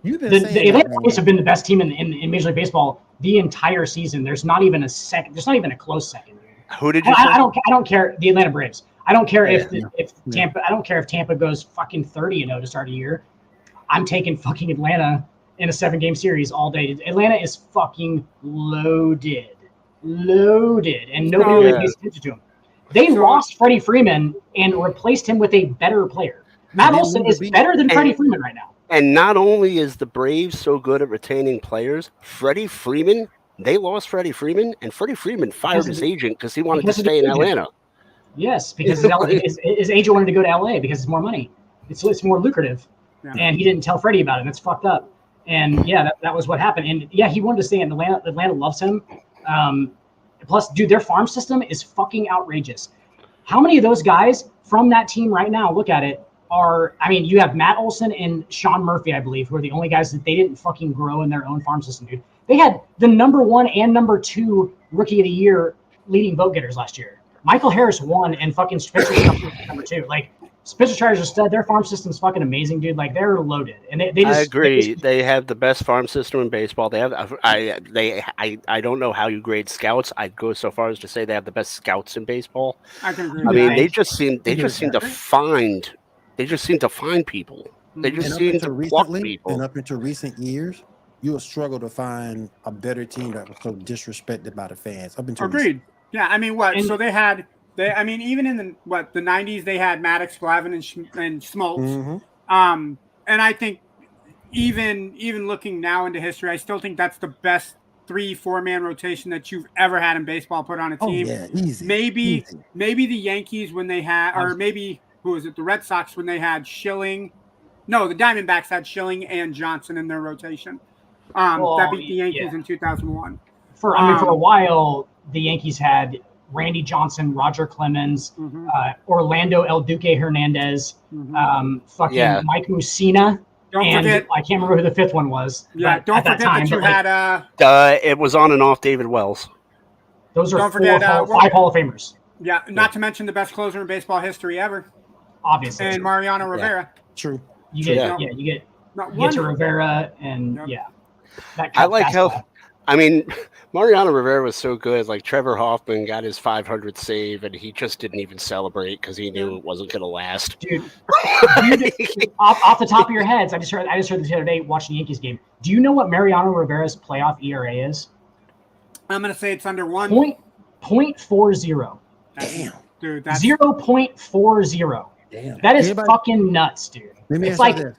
You've been The saying Atlanta that. Braves have been the best team in Major League Baseball the entire season. There's not even a second. There's not even a close second. Who did you say? I don't care. The Atlanta Braves. I don't care if Yeah. Tampa. I don't care if Tampa goes fucking 30-0 to start a year. I'm taking fucking Atlanta in a 7-game series all day. Atlanta is fucking loaded, and nobody really pays attention to him. They lost Freddie Freeman and replaced him with a better player. Matt Olson is better than Freddie Freeman right now. And not only is the Braves so good at retaining players, Freddie Freeman, they lost Freddie Freeman, and Freddie Freeman fired his agent because he wanted to stay in Atlanta. Yes, because his agent wanted to go to LA because it's more money. It's more lucrative. Yeah. And he didn't tell Freddie about it. And that's fucked up. And yeah, that was what happened. And yeah, he wanted to stay in Atlanta. Atlanta loves him. Plus, dude, their farm system is fucking outrageous. How many of those guys from that team right now, look at it, you have Matt Olson and Sean Murphy, I believe, who are the only guys that they didn't fucking grow in their own farm system, dude. They had the number 1 and number 2 rookie of the year leading vote getters last year. Michael Harris won, and fucking Spencer Strider was number 2. Like, Spencer Strider's a stud. Their farm system's fucking amazing, dude. Like, they're loaded, and they just. I agree. They have the best farm system in baseball. They have. I don't know how you grade scouts. I'd go so far as to say they have the best scouts in baseball. I can agree. I mean, they just seem to find. They just seem to find people. They just seem to pluck people. And up into recent years, you'll struggle to find a better team that was so disrespected by the fans. Agreed. Yeah, I mean, what? So they had. I mean, even in the 90s, they had Maddox, Glavine, and Smoltz. Mm-hmm. And I think even looking now into history, I still think that's the best 3-4 man rotation that you've ever had in baseball put on a team. Oh, yeah, easy. Maybe the Yankees when they had, or maybe who was it? The Red Sox when they had Schilling. No, the Diamondbacks had Schilling and Johnson in their rotation. That beat the Yankees in 2001. For a while, the Yankees had Randy Johnson, Roger Clemens, Orlando El Duque Hernandez, Mike Mussina. Don't and forget. I can't remember who the fifth one was. Yeah, but don't at that forget time, that you but, like, had. It was on and off David Wells. those are Don't forget, five Hall of Famers, Yeah, not to mention the best closer in baseball history ever, obviously. and Mariano Rivera. True. You True. get Yeah. you Not get to one. Rivera, and Yep. that I like fastball. how, I mean, Mariano Rivera was so good. Like Trevor Hoffman got his 500th save, and he just didn't even celebrate because he knew it wasn't going to last. Dude, off the top of your heads, I just heard this the other day watching the Yankees game. Do you know what Mariano Rivera's playoff ERA is? I'm gonna say it's under 1. 0.40. Damn. Dude, that's 0.40. Damn. That is Anybody- fucking nuts, dude. Let me It's ask you like, this.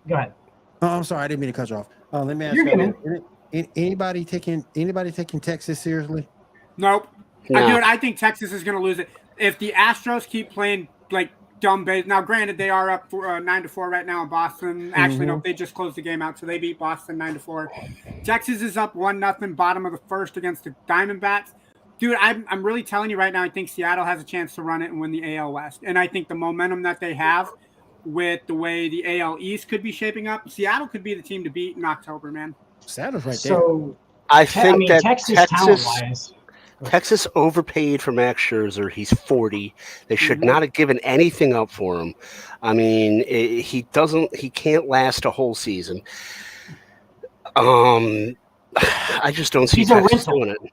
go ahead. Oh, I'm sorry, I didn't mean to cut you off. Let me ask You're you good, this. Anybody taking Texas seriously? nope. No. Dude, I think Texas is gonna lose it if the Astros keep playing like dumb base. Now, granted, they are up 9-4 right now in Boston. Actually, no, they just closed the game out, so they beat Boston 9-4. Texas is up 1-0, bottom of the first against the Diamondbacks. Dude, I'm really telling you right now, I think Seattle has a chance to run it and win the AL West. And I think the momentum that they have with the way the AL East could be shaping up, Seattle could be the team to beat in October, man. Saddle's right there. So, I think that Texas talent-wise, Texas overpaid for Max Scherzer. He's 40. They should not have given anything up for him. I mean, he can't last a whole season. I just don't see He's a Texas rental. doing it.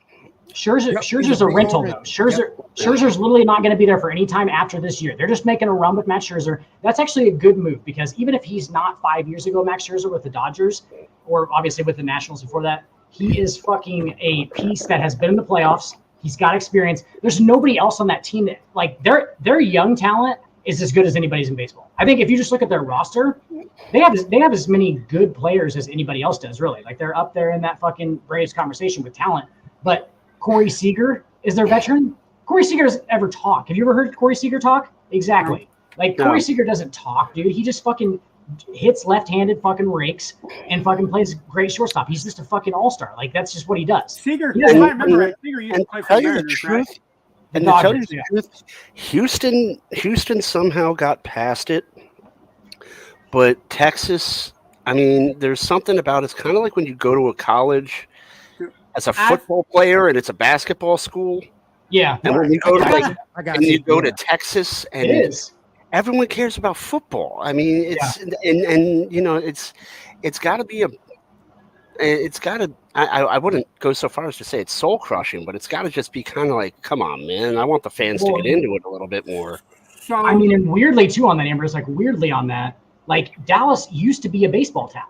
Scherzer's a rental, though. Scherzer's literally not going to be there for any time after this year. They're just making a run with Max Scherzer. That's actually a good move because even if he's not 5 years ago, Max Scherzer with the Dodgers, or obviously with the Nationals before that, he is fucking a piece that has been in the playoffs. He's got experience. There's nobody else on that team that, like, their young talent is as good as anybody's in baseball. I think if you just look at their roster, they have as many good players as anybody else does, really. Like, they're up there in that fucking Braves conversation with talent. But Corey Seager is their veteran. Corey Seager doesn't ever talk. Have you ever heard Corey Seager talk? Exactly. Like, Corey Seager doesn't talk, dude. He just fucking hits left-handed fucking rakes and fucking plays great shortstop. He's just a fucking all-star. Like, that's just what he does. Seager, He if doesn't- I remember right, Seager used to play for the Mariners, right? And Dodgers, to tell you the yeah. truth, Houston somehow got past it. But Texas, I mean, there's something about it's kind of like when you go to a college as a football player and it's a basketball school. Yeah. And when you go to I got and you go yeah. to Texas and It is. everyone cares about football. I mean, it's and you know, it's got to be I wouldn't go so far as to say it's soul crushing, but it's got to just be kind of like, come on, man. I want the fans to get into it a little bit more. So I mean, and weirdly too on that, Amber, it's like weirdly on that, like Dallas used to be a baseball town.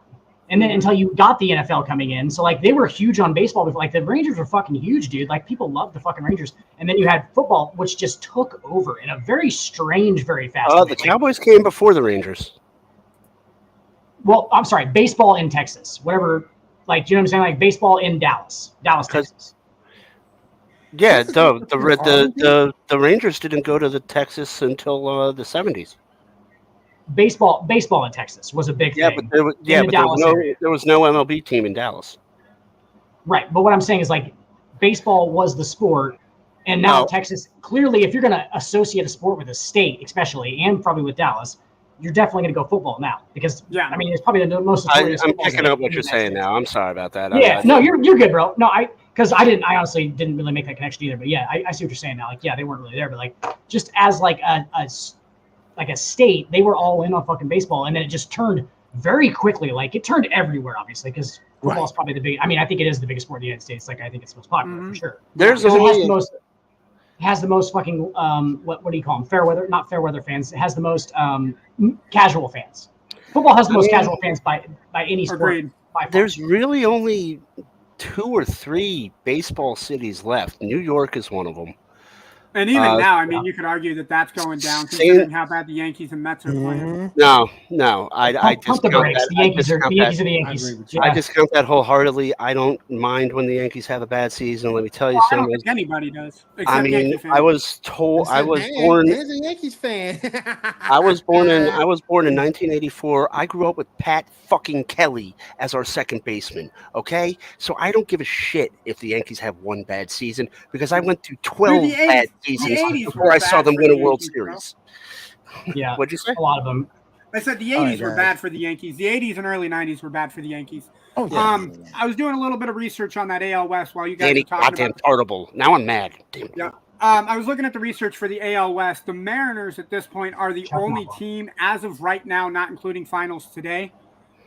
And then until you got the NFL coming in. So like they were huge on baseball before. Like the Rangers were fucking huge, dude. Like people loved the fucking Rangers. And then you had football, which just took over in a very strange, very fast way. The Cowboys came before the Rangers. Well, I'm sorry, baseball in Texas. Whatever, like, do you know what I'm saying? Like baseball in Dallas, Texas. Yeah, the Rangers didn't go to the Texas until the 70s. Baseball in Texas was a big thing. But there was no MLB team in Dallas. Right, but what I'm saying is like baseball was the sport, and now Texas. Clearly, if you're going to associate a sport with a state, especially, and probably with Dallas, you're definitely going to go football now because I mean it's probably the most. I'm picking up what you're saying now. I'm sorry about that. Yeah, no, you're good, bro. No, I honestly didn't really make that connection either. But yeah, I see what you're saying now. Like, yeah, they weren't really there, but like just as like a state, they were all in on fucking baseball, and then it just turned very quickly. Like it turned everywhere, obviously, because football is probably the big. I mean, I think it is the biggest sport in the United States. Like I think it's the most popular for sure. It has the most fucking what do you call them? Not fair weather fans. It has the most casual fans. Football has the most casual fans by any sport. Agreed. By far. There's really only 2 or 3 baseball cities left. New York is one of them. And even now, I mean, you could argue that that's going down considering how bad the Yankees and Mets are playing. No, I Pump the discount brakes. that. The Yankees are the Yankees. I discount that wholeheartedly. I don't mind when the Yankees have a bad season. Let me tell you I don't something. think anybody does. I mean, I was told I was born. There's a Yankees fan. I was born in 1984. I grew up with Pat fucking Kelly as our second baseman. Okay, so I don't give a shit if the Yankees have one bad season because I went through 12 bad seasons before I saw them win a World Series. Yeah, What'd you say? A lot of them. I said the 80s All right, were guys. bad for the Yankees. The 80s and early 90s were bad for the Yankees. Oh, yeah. I was doing a little bit of research on that AL West while you guys Danny, were talking goddamn about. portable. Now I'm mad. Damn. Yeah. I was looking at the research for the AL West. The Mariners at this point are the only team as of right now, not including finals today,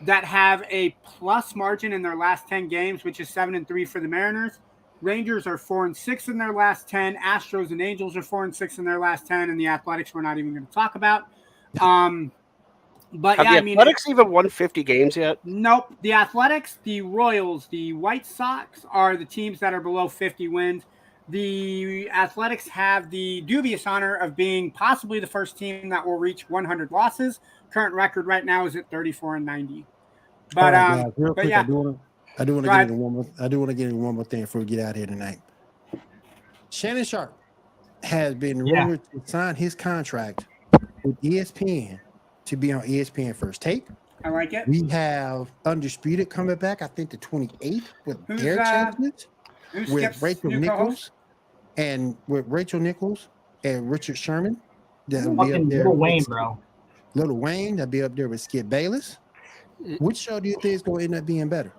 that have a plus margin in their last 10 games, which is 7-3 for the Mariners. Rangers are 4-6 in their last 10. Astros and Angels are 4-6 in their last 10, and the Athletics we're not even going to talk about. But Have yeah, the Athletics even won 50 games yet? Nope. The Athletics, the Royals, the White Sox are the teams that are below 50 wins. The Athletics have the dubious honor of being possibly the first team that will reach 100 losses. Current record right now is at 34-90. But All right, guys, real quick, yeah. I do want to get into one more. I do want to get into one more thing before we get out here tonight. Shannon Sharp has been rumored to sign his contract with ESPN to be on ESPN First Take. I like it. We have Undisputed coming back, I think the 28th with their champions with Rachel Nichols and Richard Sherman. That'll be up there. Little Wayne, bro. Little Wayne, that'll be up there with Skip Bayless. Which show do you think is going to end up being better?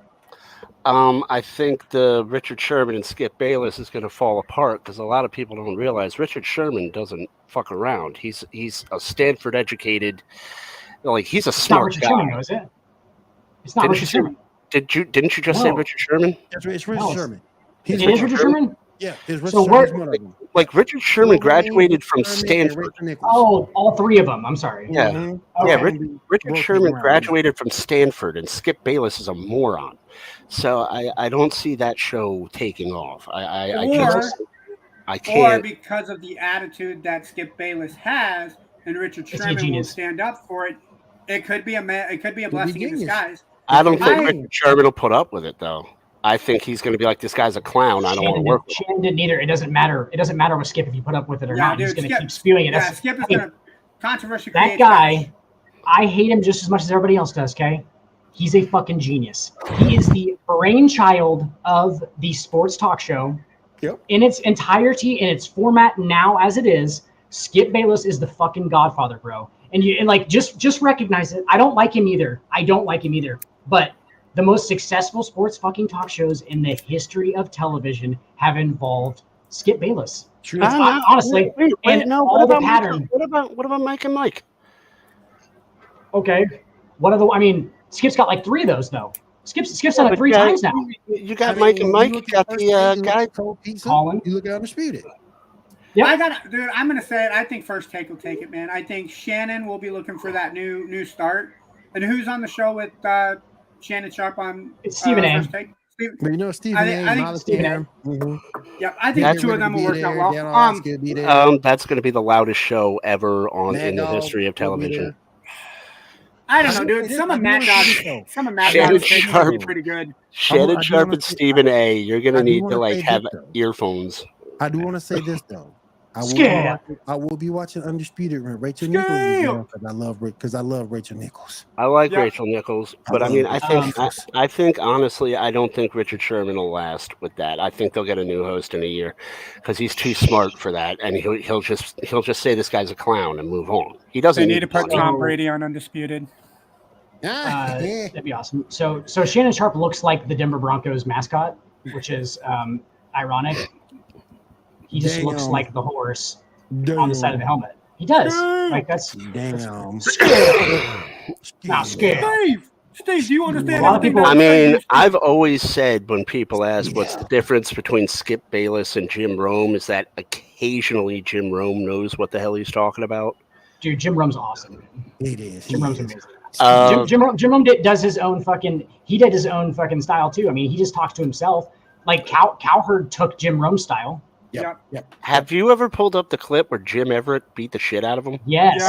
I think the Richard Sherman and Skip Bayless is going to fall apart because a lot of people don't realize Richard Sherman doesn't fuck around. He's a Stanford educated, like he's a smart guy. Sherman, though, is it? It's not Richard Sherman. Didn't you just say Richard Sherman? It's Richard Sherman. It is Richard Sherman? Yeah, it's Richard Sherman. Like Richard Sherman graduated from Stanford. Oh, all three of them. I'm sorry. Yeah, Okay. yeah. Richard Sherman graduated from Stanford, and Skip Bayless is a moron. So I don't see that show taking off. I can't. Or because of the attitude that Skip Bayless has, and Richard Sherman will stand up for it. It could be a blessing in disguise. I don't think Richard Sherman will put up with it, though. I think he's going to be like, this guy's a clown. I don't want to work with him. Shannon didn't either. It doesn't matter. It doesn't matter with Skip if you put up with it or not. Dude, he's going to keep spewing it. Yeah, Skip is going to controversy. That guy, I hate him just as much as everybody else does, okay? He's a fucking genius. He is the brainchild of the sports talk show. Yep. In its entirety, in its format now as it is, Skip Bayless is the fucking godfather, bro. And just recognize it. I don't like him either. But the most successful sports fucking talk shows in the history of television have involved Skip Bayless. True. Honestly, what about Mike and Mike? Okay. Skip's got like three of those though. Skip's done it three times now. You got Mike and Mike. You got the guy Colin. You look at Undisputed. Yeah, I'm gonna say it. I think First Take will take it, man. I think Shannon will be looking for that new start. And who's on the show with Shannon Sharp on? It's Stephen A. First Take. But Stephen A. I think Stephen A. Yep, I think the two of them will work out well. That's going to be the loudest show ever in the history of television. I don't know, dude. Some of Matt Dodd's takes are pretty good. Shannon Sharp and Stephen A. You're going to need to have earphones. I do want to say this though. I will be watching Undisputed when Rachel Nichols because I love Rachel Nichols. I like Rachel Nichols, but I think honestly, I don't think Richard Sherman will last with that. I think they'll get a new host in a year because he's too smart for that, and he'll just say this guy's a clown and move on. He doesn't. They need to put Tom Brady on Undisputed. That'd be awesome. So Shannon Sharp looks like the Denver Broncos mascot, which is ironic. He just looks like the horse on the side of the helmet. He does. Like that's damn. Steve, do you understand? A lot of people. I mean, I've always said when people ask what's the difference between Skip Bayless and Jim Rome is that occasionally Jim Rome knows what the hell he's talking about. Dude, Jim Rome's awesome. It is. Jim Rome's amazing. Jim Rome does his own fucking. He did his own fucking style too. I mean, he just talks to himself. Like Cowherd took Jim Rome's style. Yep. Have you ever pulled up the clip where Jim Everett beat the shit out of him? Yes.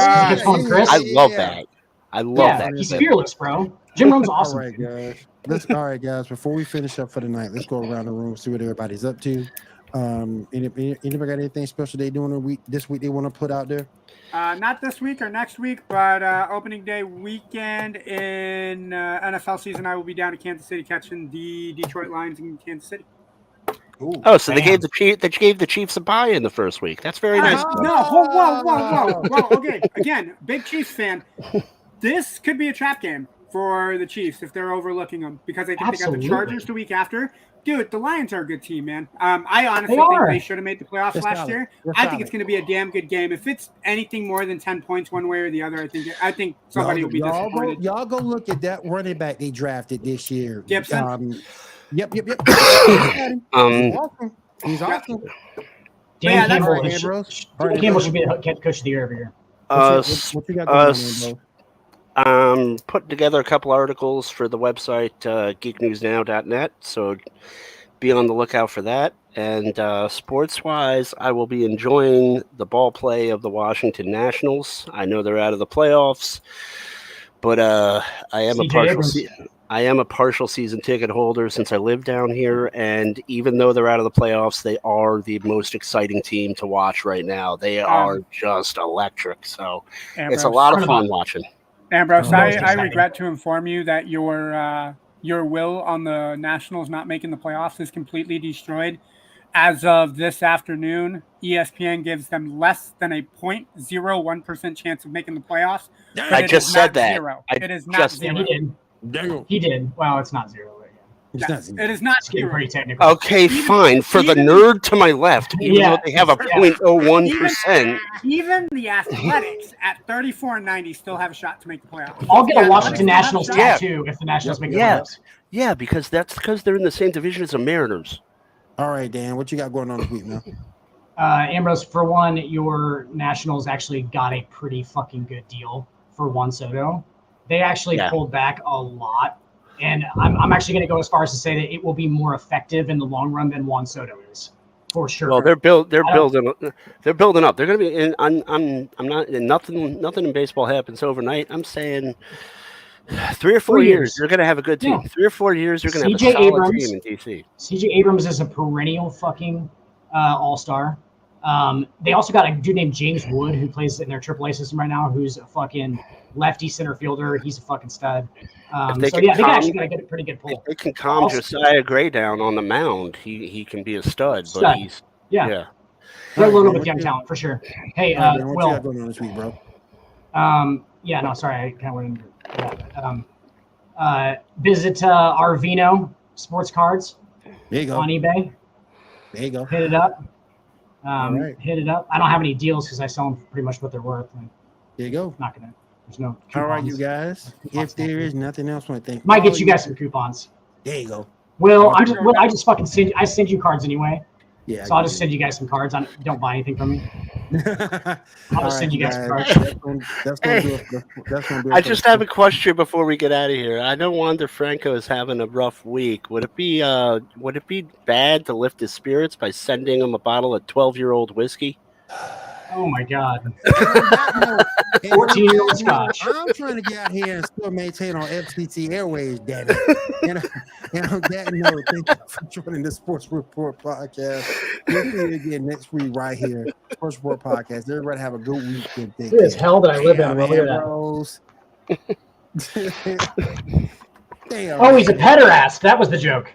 Chris. I love that. I love that. He's fearless, bro. Jim Rome's awesome. All right, guys. Before we finish up for the night, let's go around the room, see what everybody's up to. Anybody got anything special they doing this week they want to put out there? Not this week or next week, but opening day weekend in NFL season, I will be down to Kansas City catching the Detroit Lions in Kansas City. Ooh, oh, so they gave the Chiefs a bye in the first week. That's very nice. No, whoa. Okay, again, big Chiefs fan. this could be a trap game for the Chiefs if they're overlooking them, because I think they got the Chargers the week after. Dude, the Lions are a good team, man. I honestly think they should have made the playoffs last year. I think it's going to be a damn good game. If it's anything more than 10 points one way or the other, I think somebody will be disappointed. Y'all go look at that running back they drafted this year. Gibson. Yep. He's awesome. Dan Campbell should be the coach of the year every year. What you got going on, bro? Putting together a couple articles for the website geeknewsnow.net, so be on the lookout for that. And sports-wise, I will be enjoying the ball play of the Washington Nationals. I know they're out of the playoffs, but I am a partial season ticket holder since I live down here, and even though they're out of the playoffs, they are the most exciting team to watch right now. They are just electric, so it's a lot of fun watching. Ambrose, I regret to inform you that your will on the Nationals not making the playoffs is completely destroyed. As of this afternoon, ESPN gives them less than a 0.01% chance of making the playoffs. I just said that. Zero. It is not zero. He did. Well, it's not zero. It is not zero. Pretty technical. Okay, fine. For the nerd to my left, even though they have a 0.01%. Even the Athletics at 34-90 still have a shot to make the playoffs. I'll get a Washington Nationals tattoo if the Nationals make the playoffs. Yeah, because they're in the same division as the Mariners. All right, Dan, what you got going on this week, man? Ambrose, for one, your Nationals actually got a pretty fucking good deal for Juan Soto. They actually pulled back a lot. And I'm actually going to go as far as to say that it will be more effective in the long run than Juan Soto is, for sure. Well, they're building up. They're going to be in. I'm not. Nothing in baseball happens overnight. I'm saying 3 or 4 years, you're going to have a good team. Yeah. 3 or 4 years, you're going to have a solid team in DC. CJ Abrams is a perennial fucking all-star. They also got a dude named James Wood who plays in their AAA system right now, who's a fucking lefty center fielder. He's a fucking stud. They can actually get a pretty good pull. If they can calm Josiah Gray down on the mound, he can be a stud. But he's they're loaded with young talent for sure. Hey, what you got going on this week, bro? Sorry, I kind of went into that. Visit Arvino Sports Cards. There you go. On eBay. There you go. Hit it up. Hit it up. I don't have any deals because I sell them pretty much what they're worth. There you go. Not gonna. There's no. Coupons. All right, you guys. If there is nothing else, I think might get you guys some coupons. There you go. I just fucking send you cards anyway. Yeah. So I'll just send you guys some cards. Don't buy anything from me. I'll just send you guys some cards. That's gonna do it. I just have a question before we get out of here. I know Wander Franco is having a rough week. Would it be bad to lift his spirits by sending him a bottle of 12-year-old whiskey? Oh my God. 14-year-old Scotch. I'm trying to get out here and still maintain on FCT Airways, damn it. And on that note, thank you for joining the Sports Report podcast. We'll see you again next week right here. Sports Report podcast. Everybody have a good weekend. Who is hell that I live in? Damn. Oh, he's a pederast. That was the joke.